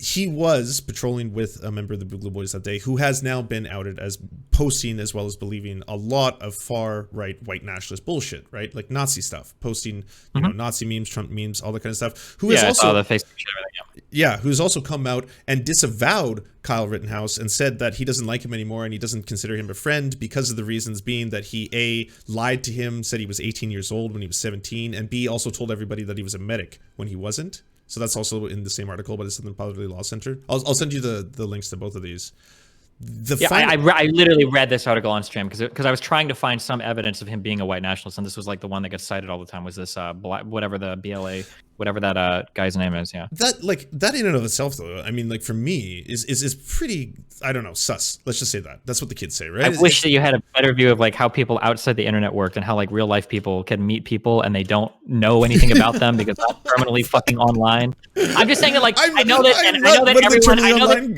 he was patrolling with a member of the Boogaloo Boys that day who has now been outed as posting as well as believing a lot of far-right white nationalist bullshit, right? Like Nazi stuff, posting, you know, Nazi memes, Trump memes, all that kind of stuff. Who is also the Facebook shit, everything, yeah, who's also come out and disavowed Kyle Rittenhouse and said that he doesn't like him anymore and he doesn't consider him a friend because of the reasons being that he A, lied to him, said he was 18 years old when he was 17, and B, also told everybody that he was a medic when he wasn't. So that's also in the same article, but it's in the Poverty Law Center. I'll send you the links to both of these. I literally read this article on stream because I was trying to find some evidence of him being a white nationalist, and this was like the one that gets cited all the time was this whatever the BLA, whatever that guy's name is. Yeah, that in and of itself, though, I mean, like, for me is pretty, I don't know, sus. Let's just say that. That's what the kids say, right? I wish that you had a better view of like how people outside the internet worked and how like real life people can meet people and they don't know anything about them because they're permanently fucking online. I'm just saying that, like, I know that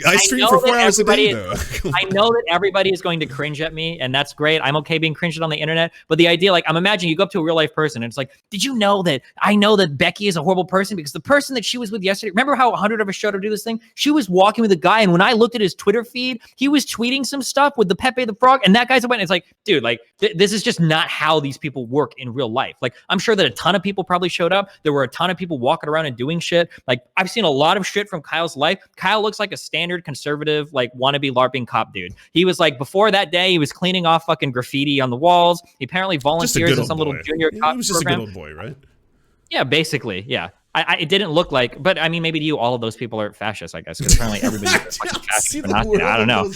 I stream for 4 hours a day, though. I know that everybody is going to cringe at me, and that's great. I'm okay being cringed on the internet, but the idea, like, I'm imagining you go up to a real life person and it's like, did you know that I know that Becky is a horrible person because the person that she was with yesterday, remember how 100 of us showed her do this thing? She was walking with a guy, and when I looked at his Twitter feed, he was tweeting some stuff with the Pepe the Frog, and that guy's went. It's like, dude, like this is just not how these people work in real life. Like, I'm sure that a ton of people probably showed up. There were a ton of people walking around and doing shit. Like, I've seen a lot of shit from Kyle's life. Kyle looks like a standard conservative, like wannabe LARPing cop dude. He was like, before that day, he was cleaning off fucking graffiti on the walls. He apparently volunteers in some little junior cop He was just program. a good old boy, right? Yeah, basically, yeah. It didn't look like, but I mean, maybe to you, all of those people are fascists, I guess, because apparently everybody's fucking fascist. I don't know.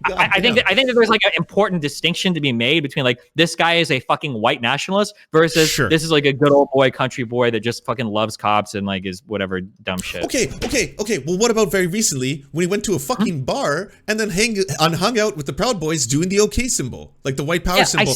I think that there's like an important distinction to be made between like this guy is a fucking white nationalist versus this is like a good old boy, country boy that just fucking loves cops and like is whatever dumb shit. Okay. Well, what about very recently when he went to a fucking bar and then hung out with the Proud Boys doing the OK symbol, like the white power symbol,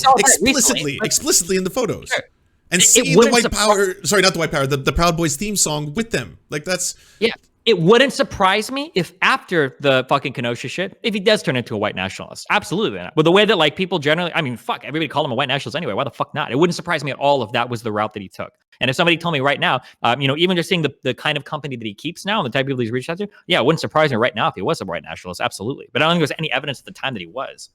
explicitly in the photos. Sure. And see the white power, sorry, not the white power, the Proud Boys theme song with them. Like that's... Yeah, it wouldn't surprise me if after the fucking Kenosha shit, if he does turn into a white nationalist. Absolutely not. But the way that like people generally, I mean, fuck, everybody called him a white nationalist anyway. Why the fuck not? It wouldn't surprise me at all if that was the route that he took. And if somebody told me right now, even just seeing the kind of company that he keeps now and the type of people he's reached out to, yeah, it wouldn't surprise me right now if he was a white nationalist. Absolutely. But I don't think there's any evidence at the time that he was.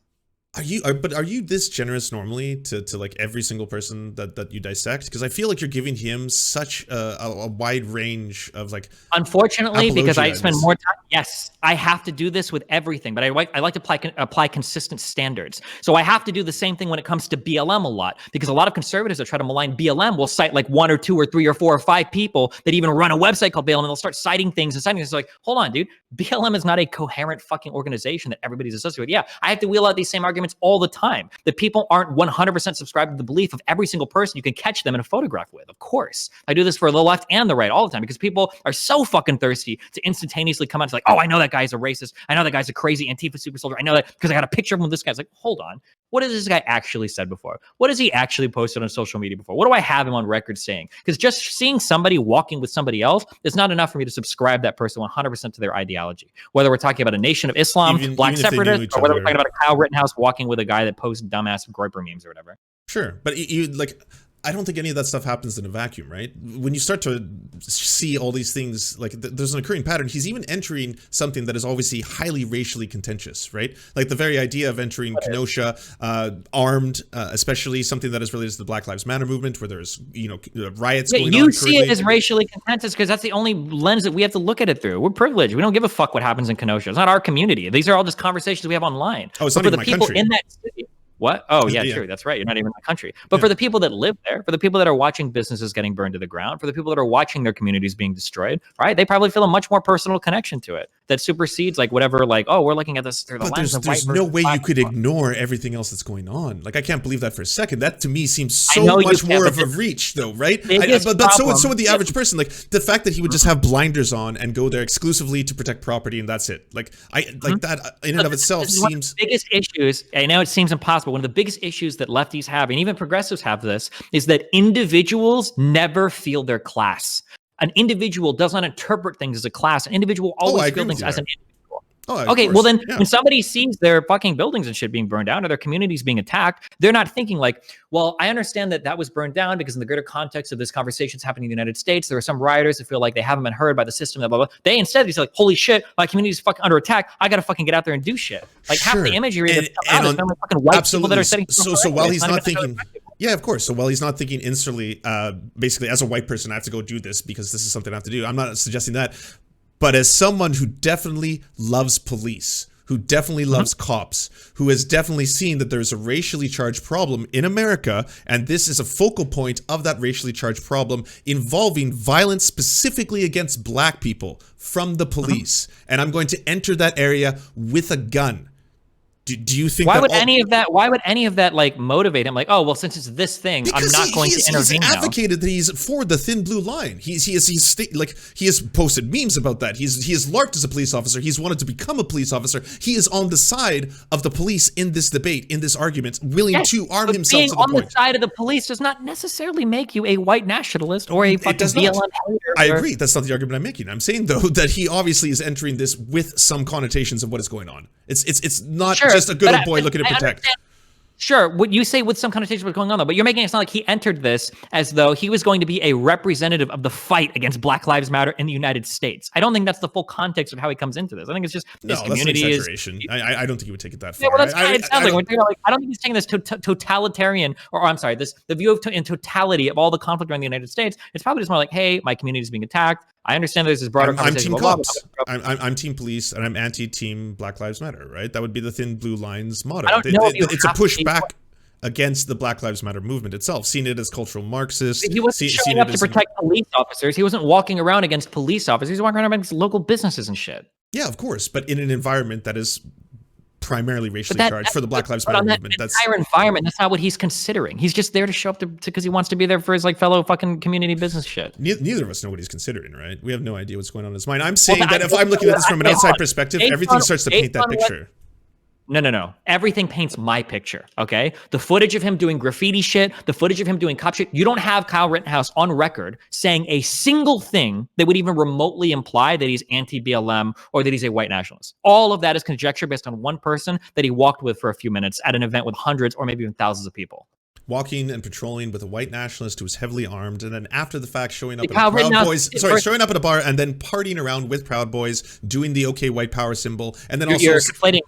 Are you this generous normally to like every single person that you dissect? Because I feel like you're giving him such a wide range of like. Unfortunately, because I spend more time. Yes, I have to do this with everything, but I like to apply consistent standards. So I have to do the same thing when it comes to BLM a lot, because a lot of conservatives that try to malign BLM will cite like 1 or 2 or 3 or 4 or 5 people that even run a website called BLM, and they'll start citing things and citing things. It's like, hold on, dude, BLM is not a coherent fucking organization that everybody's associated with. Yeah, I have to wheel out these same arguments all the time, that people aren't 100% subscribed to the belief of every single person you can catch them in a photograph with. Of course, I do this for the left and the right all the time, because people are so fucking thirsty to instantaneously come out and say like, oh, I know that guy's a racist. I know that guy's a crazy Antifa super soldier. I know that because I got a picture of him with this guy. It's like, hold on. What has this guy actually said before? What has he actually posted on social media before? What do I have him on record saying? Because just seeing somebody walking with somebody else is not enough for me to subscribe that person 100% to their ideology. Whether we're talking about a nation of Islam, black separatists, or whether we're talking about a Kyle Rittenhouse walking with a guy that posts dumbass Groiper memes or whatever. Sure, but you like, I don't think any of that stuff happens in a vacuum, right? When you start to see all these things, like there's an occurring pattern. He's even entering something that is obviously highly racially contentious, right? Like the very idea of entering Kenosha armed, especially something that is related to the Black Lives Matter movement, where there's riots going on. You see it as racially contentious because that's the only lens that we have to look at it through. We're privileged. We don't give a fuck what happens in Kenosha. It's not our community. These are all just conversations we have online. Oh, it's not even my country. In that city. What? Oh, yeah, true. That's right. You're not even in the country. But for the people that live there, for the people that are watching businesses getting burned to the ground, for the people that are watching their communities being destroyed, right? They probably feel a much more personal connection to it that supersedes like whatever, like, oh, we're looking at this through the lens of white. There's no way you could ignore everything else that's going on. Like, I can't believe that for a second. That to me seems so much more of a reach, though, right? But so would the average person. Like the fact that he would just have blinders on and go there exclusively to protect property, and that's it. Like that in and of itself seems. One of the biggest issues. I know it seems impossible. One of the biggest issues that lefties have, and even progressives have this, is that individuals never feel their class. An individual does not interpret things as a class. An individual always feels things as an individual. Oh, okay, well then when somebody sees their fucking buildings and shit being burned down or their communities being attacked, they're not thinking like, well, I understand that was burned down because in the greater context of this conversation's happening in the United States, there are some rioters that feel like they haven't been heard by the system, blah, blah, blah. They instead say like, holy shit, my community's fucking under attack. I gotta fucking get out there and do shit. Like half the imagery that's come out is like fucking white people that are sitting. So while he's not thinking, yeah, of course. So while he's not thinking instantly, basically as a white person, I have to go do this because this is something I have to do. I'm not suggesting that. But as someone who definitely loves police, who definitely loves cops, who has definitely seen that there's a racially charged problem in America, and this is a focal point of that racially charged problem involving violence specifically against black people from the police. And I'm going to enter that area with a gun. Do you think why would any of that like motivate him? Like, oh well, since it's this thing, because I'm not going to intervene now. He's advocated that he's for the thin blue line. He has posted memes about that. He has LARPed as a police officer. He's wanted to become a police officer. He is on the side of the police in this debate, in this argument, willing to arm himself. Being on the side of the police does not necessarily make you a white nationalist or a fucking BLM hater. I agree. That's not the argument I'm making. I'm saying though that he obviously is entering this with some connotations of what is going on. It's not just a good old boy looking to protect. Sure, what you say with some connotation what's going on though, but you're making it sound like he entered this as though he was going to be a representative of the fight against Black Lives Matter in the United States. I don't think that's the full context of how he comes into this. I think it's just his community that's an exaggeration. I don't think he would take it that far. Yeah, well, that's kind of it sounds like. I don't think he's taking this totalitarian, or I'm sorry, the view of in totality of all the conflict around the United States. It's probably just more like, hey, my community is being attacked. I understand there's this broader conversation. I'm team cops. I'm team police, and I'm anti-team Black Lives Matter. Right? That would be the thin blue lines motto. It's a pushback against the Black Lives Matter movement itself, seen it as cultural Marxist. He wasn't showing up to protect police officers. He wasn't walking around against police officers. He was walking around against local businesses and shit. Yeah, of course, but in an environment that is primarily racially charged for the Black Lives Matter movement. That's entire environment. That's not what he's considering. He's just there to show up because he wants to be there for his like fellow fucking community business shit. Neither of us know what he's considering, right? We have no idea what's going on in his mind. I'm saying that if I'm looking at this from an outside perspective, everything starts to paint that picture. No. Everything paints my picture, okay? The footage of him doing graffiti shit, the footage of him doing cop shit. You don't have Kyle Rittenhouse on record saying a single thing that would even remotely imply that he's anti-BLM or that he's a white nationalist. All of that is conjecture based on one person that he walked with for a few minutes at an event with hundreds or maybe even thousands of people. Walking and patrolling with a white nationalist who was heavily armed, and then after the fact showing up at a bar and then partying around with Proud Boys, doing the OK White Power symbol, and then you're conflating.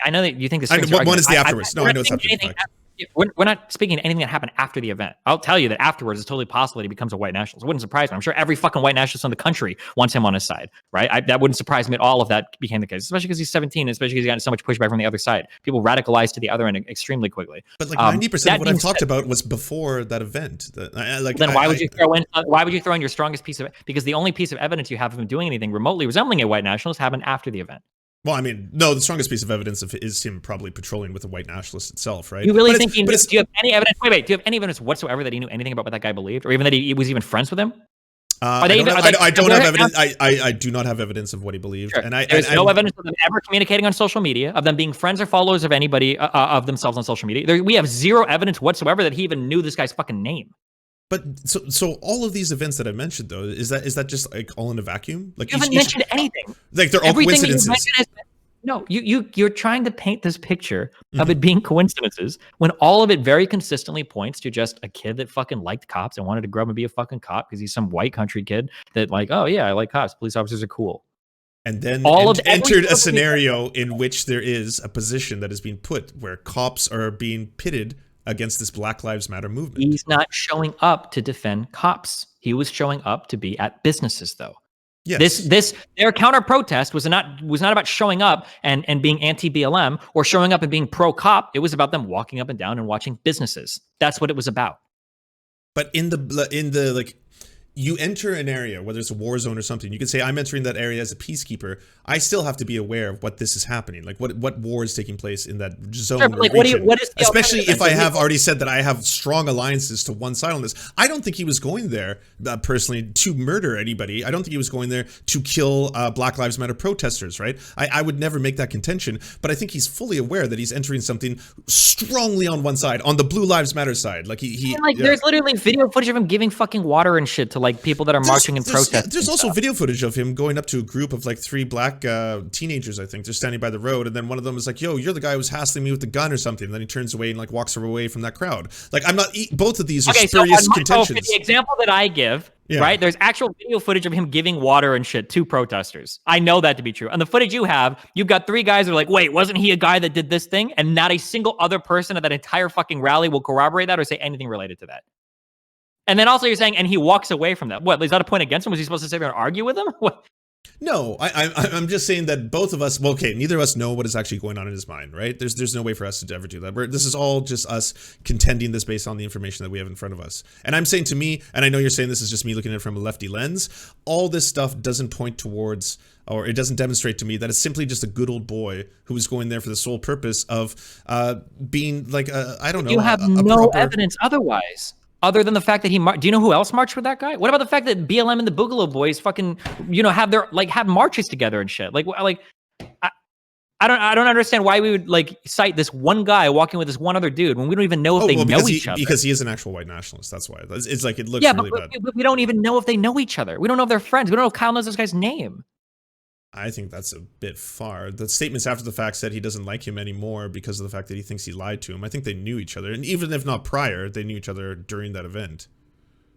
I know that you think this. One is the afterwards. I know it's after the fact. We're not speaking to anything that happened after the event. I'll tell you that afterwards, it's totally possible that he becomes a white nationalist. It wouldn't surprise me. I'm sure every fucking white nationalist in the country wants him on his side, right? That wouldn't surprise me at all if that became the case, especially because he's 17, especially because he's gotten so much pushback from the other side. People radicalize to the other end extremely quickly. But like 90% of what I've talked about was before that event. Then why would you throw in your strongest piece of, because the only piece of evidence you have of him doing anything remotely resembling a white nationalist happened after the event. Well, I mean, no, the strongest piece of evidence is him probably patrolling with a white nationalist itself, right? You really think do you have any evidence? Wait, do you have any evidence whatsoever that he knew anything about what that guy believed, or even that he was even friends with him? I don't have evidence. I do not have evidence of what he believed, sure. There's no evidence of them ever communicating on social media, of them being friends or followers of anybody of themselves on social media. We have zero evidence whatsoever that he even knew this guy's fucking name. But so all of these events that I mentioned, though, is that just like all in a vacuum? Like you haven't mentioned anything. Like they're all coincidences. No, you're trying to paint this picture of it being coincidences when all of it very consistently points to just a kid that fucking liked cops and wanted to grow up and be a fucking cop because he's some white country kid that like, oh yeah, I like cops. Police officers are cool. And then entered a scenario in which there is a position that is being put where cops are being pitted against this Black Lives Matter movement. He's not showing up to defend cops. He was showing up to be at businesses, though. Yes. Their counter protest was not about showing up and being anti-BLM or showing up and being pro-cop. It was about them walking up and down and watching businesses. That's what it was about. But in the like, you enter an area, whether it's a war zone or something, you can say, I'm entering that area as a peacekeeper. I still have to be aware of what this is happening, like what war is taking place in that zone. Sure, but like, what is especially if I have already said that I have strong alliances to one side on this. I don't think he was going there personally to murder anybody. I don't think he was going there to kill Black Lives Matter protesters, right? I would never make that contention, but I think he's fully aware that he's entering something strongly on one side, on the Blue Lives Matter side. Like there's literally video footage of him giving fucking water and shit to like people that are marching and protesting. There's also video footage of him going up to a group of like 3 black teenagers, I think. They're standing by the road, and then one of them is like, yo, you're the guy who was hassling me with the gun or something. And then he turns away and like walks away from that crowd. Like, I'm not, both of these are spurious contentions. So the example that I give, right, there's actual video footage of him giving water and shit to protesters. I know that to be true. And the footage you have, you've got 3 guys who are like, wait, wasn't he a guy that did this thing? And not a single other person at that entire fucking rally will corroborate that or say anything related to that. And then also you're saying, and he walks away from that. What, is that a point against him? Was he supposed to sit there and argue with him? What? No, I'm just saying that both of us, well, okay, neither of us know what is actually going on in his mind, right? There's no way for us to ever do that. This is all just us contending this based on the information that we have in front of us. And I'm saying to me, and I know you're saying this is just me looking at it from a lefty lens, all this stuff doesn't point towards, or it doesn't demonstrate to me that it's simply just a good old boy who was going there for the sole purpose of being like, I don't know. You have no evidence otherwise. Other than the fact that do you know who else marched with that guy? What about the fact that BLM and the Boogaloo Boys fucking, have marches together and shit? I don't understand why we would like cite this one guy walking with this one other dude when we don't even know if they know each other. Because he is an actual white nationalist. That's why. It's like, it looks really bad. But we don't even know if they know each other. We don't know if they're friends. We don't know if Kyle knows this guy's name. I think that's a bit far. The statements after the fact said he doesn't like him anymore because of the fact that he thinks he lied to him. I think they knew each other. And even if not prior, they knew each other during that event.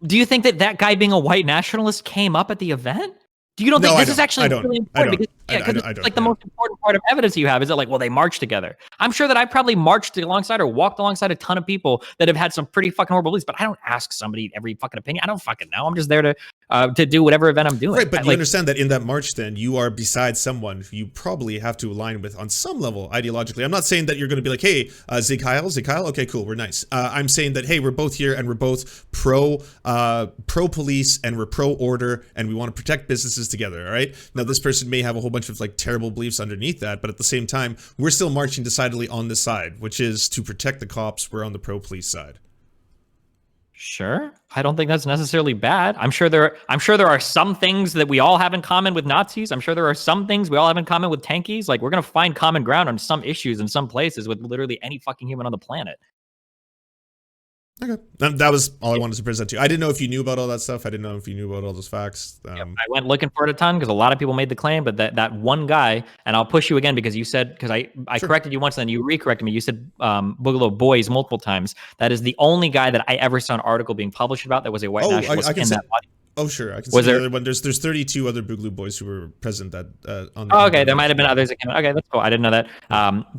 Do you think that guy being a white nationalist came up at the event? Do you don't think this is actually really important? Because it's like the most important part of evidence you have is that like, well, they marched together. I'm sure that I probably marched alongside or walked alongside a ton of people that have had some pretty fucking horrible beliefs, but I don't ask somebody every fucking opinion. I don't fucking know. I'm just there to do whatever event I'm doing. Right, but you understand that in that march, then you are beside someone who you probably have to align with on some level ideologically. I'm not saying that you're going to be like, hey, Zig Heil, okay, cool, we're nice. I'm saying that, hey, we're both here and we're both pro police and we're pro order and we want to protect businesses together. All right. Now, this person may have a whole bunch of like terrible beliefs underneath that, but at the same time, we're still marching decidedly on this side, which is to protect the cops. We're on the pro police side. Sure. I don't think that's necessarily bad. I'm sure there are some things that we all have in common with Nazis. I'm sure there are some things we all have in common with tankies. Like, we're going to find common ground on some issues in some places with literally any fucking human on the planet. Okay. That was all I wanted to present to you. I didn't know if you knew about all that stuff. I didn't know if you knew about all those facts. I went looking for it a ton because a lot of people made the claim, but that one guy, and I'll push you again because you said, because I sure. corrected you once and then you re-corrected me. You said Boogaloo Boys multiple times. That is the only guy that I ever saw an article being published about that was a white nationalist in that body. Oh, sure. I can see the other one. There's 32 other Boogaloo Boys who were present that on the okay, there might have been others that came out. Okay, that's cool. I didn't know that.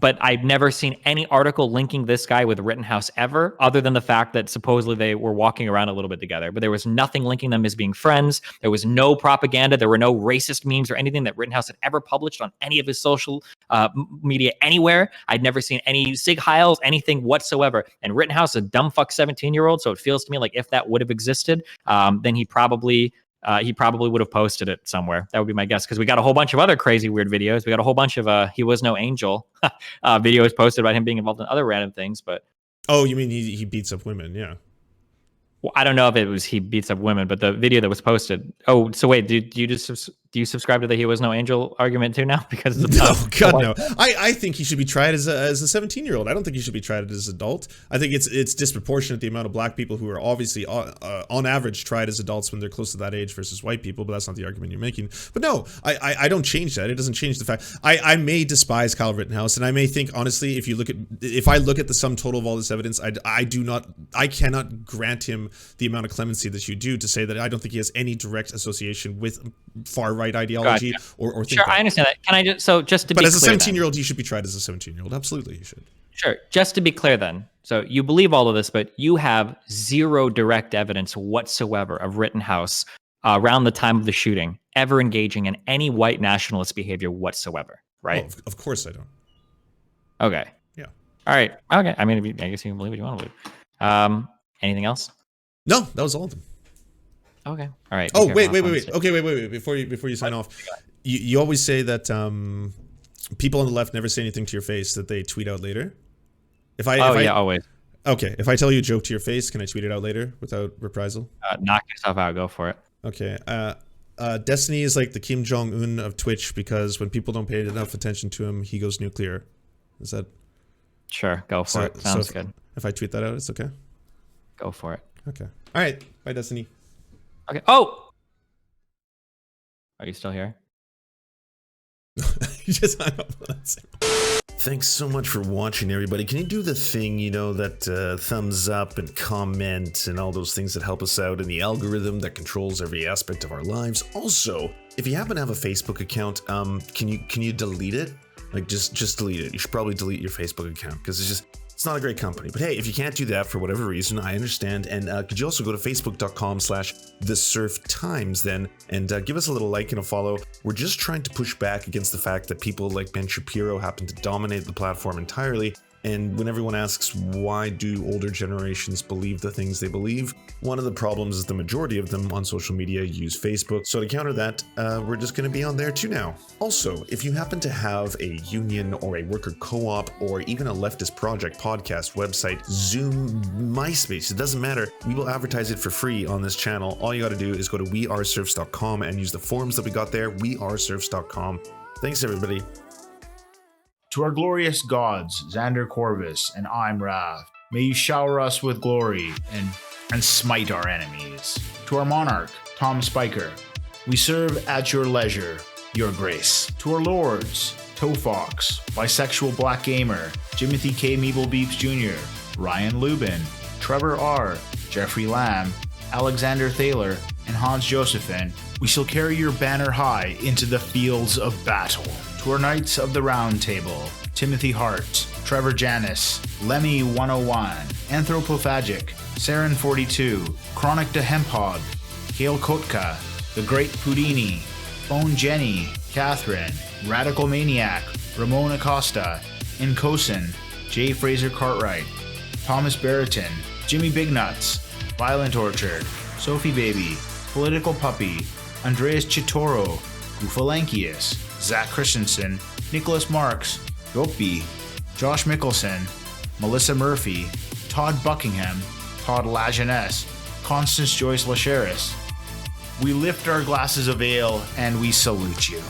But I've never seen any article linking this guy with Rittenhouse ever, other than the fact that supposedly they were walking around a little bit together. But there was nothing linking them as being friends. There was no propaganda. There were no racist memes or anything that Rittenhouse had ever published on any of his social media anywhere. I'd never seen any Sig Heils, anything whatsoever. And Rittenhouse, a dumb fuck 17-year-old, so it feels to me like if that would have existed, then he probably would have posted it somewhere. That would be my guess, because we got a whole bunch of other crazy weird videos. We got a whole bunch of he was no angel videos posted about him being involved in other random things. But you mean he beats up women? Yeah. Well, I don't know if it was he beats up women, but the video that was posted. Oh, so wait, do you subscribe to the he was no angel argument too now? Because no. I think he should be tried as a 17-year-old. I don't think he should be tried as an adult. I think it's disproportionate the amount of black people who are obviously on average tried as adults when they're close to that age versus white people. But that's not the argument you're making. But no, I don't change that. It doesn't change the fact. I may despise Kyle Rittenhouse, and I may think honestly, if I look at the sum total of all this evidence, I cannot grant him the amount of clemency that you do to say that I don't think he has any direct association with far right ideology or think sure, I understand that. Can I just to be clear, as a 17-year-old, he should be tried as a 17-year-old. Absolutely, he should. Sure. Just to be clear, then, so you believe all of this, but you have zero direct evidence whatsoever of Rittenhouse around the time of the shooting ever engaging in any white nationalist behavior whatsoever, right? Oh, of course I don't. Okay. Yeah. All right. Okay. I mean, I guess you can believe what you want to believe. Anything else? No, that was all of them. Okay. All right. Oh, wait. Okay, wait. Before you sign off, you always say that people on the left never say anything to your face that they tweet out later. Always. Okay, if I tell you a joke to your face, can I tweet it out later without reprisal? Knock yourself out. Go for it. Okay. Destiny is like the Kim Jong-un of Twitch because when people don't pay enough attention to him, he goes nuclear. Is that? Sure. Go for it. Sounds good. If I tweet that out, it's okay? Go for it. Okay. All right. Bye, Destiny. Okay. Oh! Are you still here? You just hung up. Thanks so much for watching, everybody. Can you do the thing, that thumbs up and comment and all those things that help us out in the algorithm that controls every aspect of our lives? Also, if you happen to have a Facebook account, can you delete it? Like, just delete it. You should probably delete your Facebook account because it's not a great company. But hey, if you can't do that for whatever reason, I understand. And could you also go to facebook.com/thesurftimes then and give us a little like and a follow. We're just trying to push back against the fact that people like Ben Shapiro happen to dominate the platform entirely. And when everyone asks why do older generations believe the things they believe, one of the problems is the majority of them on social media use Facebook. So to counter that, we're just going to be on there too now. Also, if you happen to have a union or a worker co-op or even a leftist project, podcast, website, Zoom, MySpace, it doesn't matter. We will advertise it for free on this channel. All you got to do is go to weareserfs.com and use the forms that we got there, weareserfs.com. Thanks, everybody. To our glorious gods, Xander Corvus and I'm Wrath, may you shower us with glory and smite our enemies. To our monarch, Tom Spiker, we serve at your leisure. your grace. To our lords, Toe Fox, Bisexual Black Gamer, Jimothy K. Meeble Beeps Jr., Ryan Lubin, Trevor R., Jeffrey Lamb, Alexander Thaler, and Hans Josephine, we shall carry your banner high into the fields of battle. To our Knights of the Round Table, Timothy Hart, Trevor Janis, Lemmy 101, Anthropophagic, Saren 42, Chronic de Hemphog, Gail Kotka, The Great Pudini, Bone Jenny, Catherine, Radical Maniac, Ramon Acosta, Incosin, J. Fraser Cartwright, Thomas Barrington, Jimmy Bignuts, Violent Orchard, Sophie Baby, Political Puppy, Andreas Chitoro, Goofalankius, Zach Christensen, Nicholas Marks, Yopi, Josh Mickelson, Melissa Murphy, Todd Buckingham, Todd Lajeunesse, Constance Joyce Lacheris. We lift our glasses of ale and we salute you.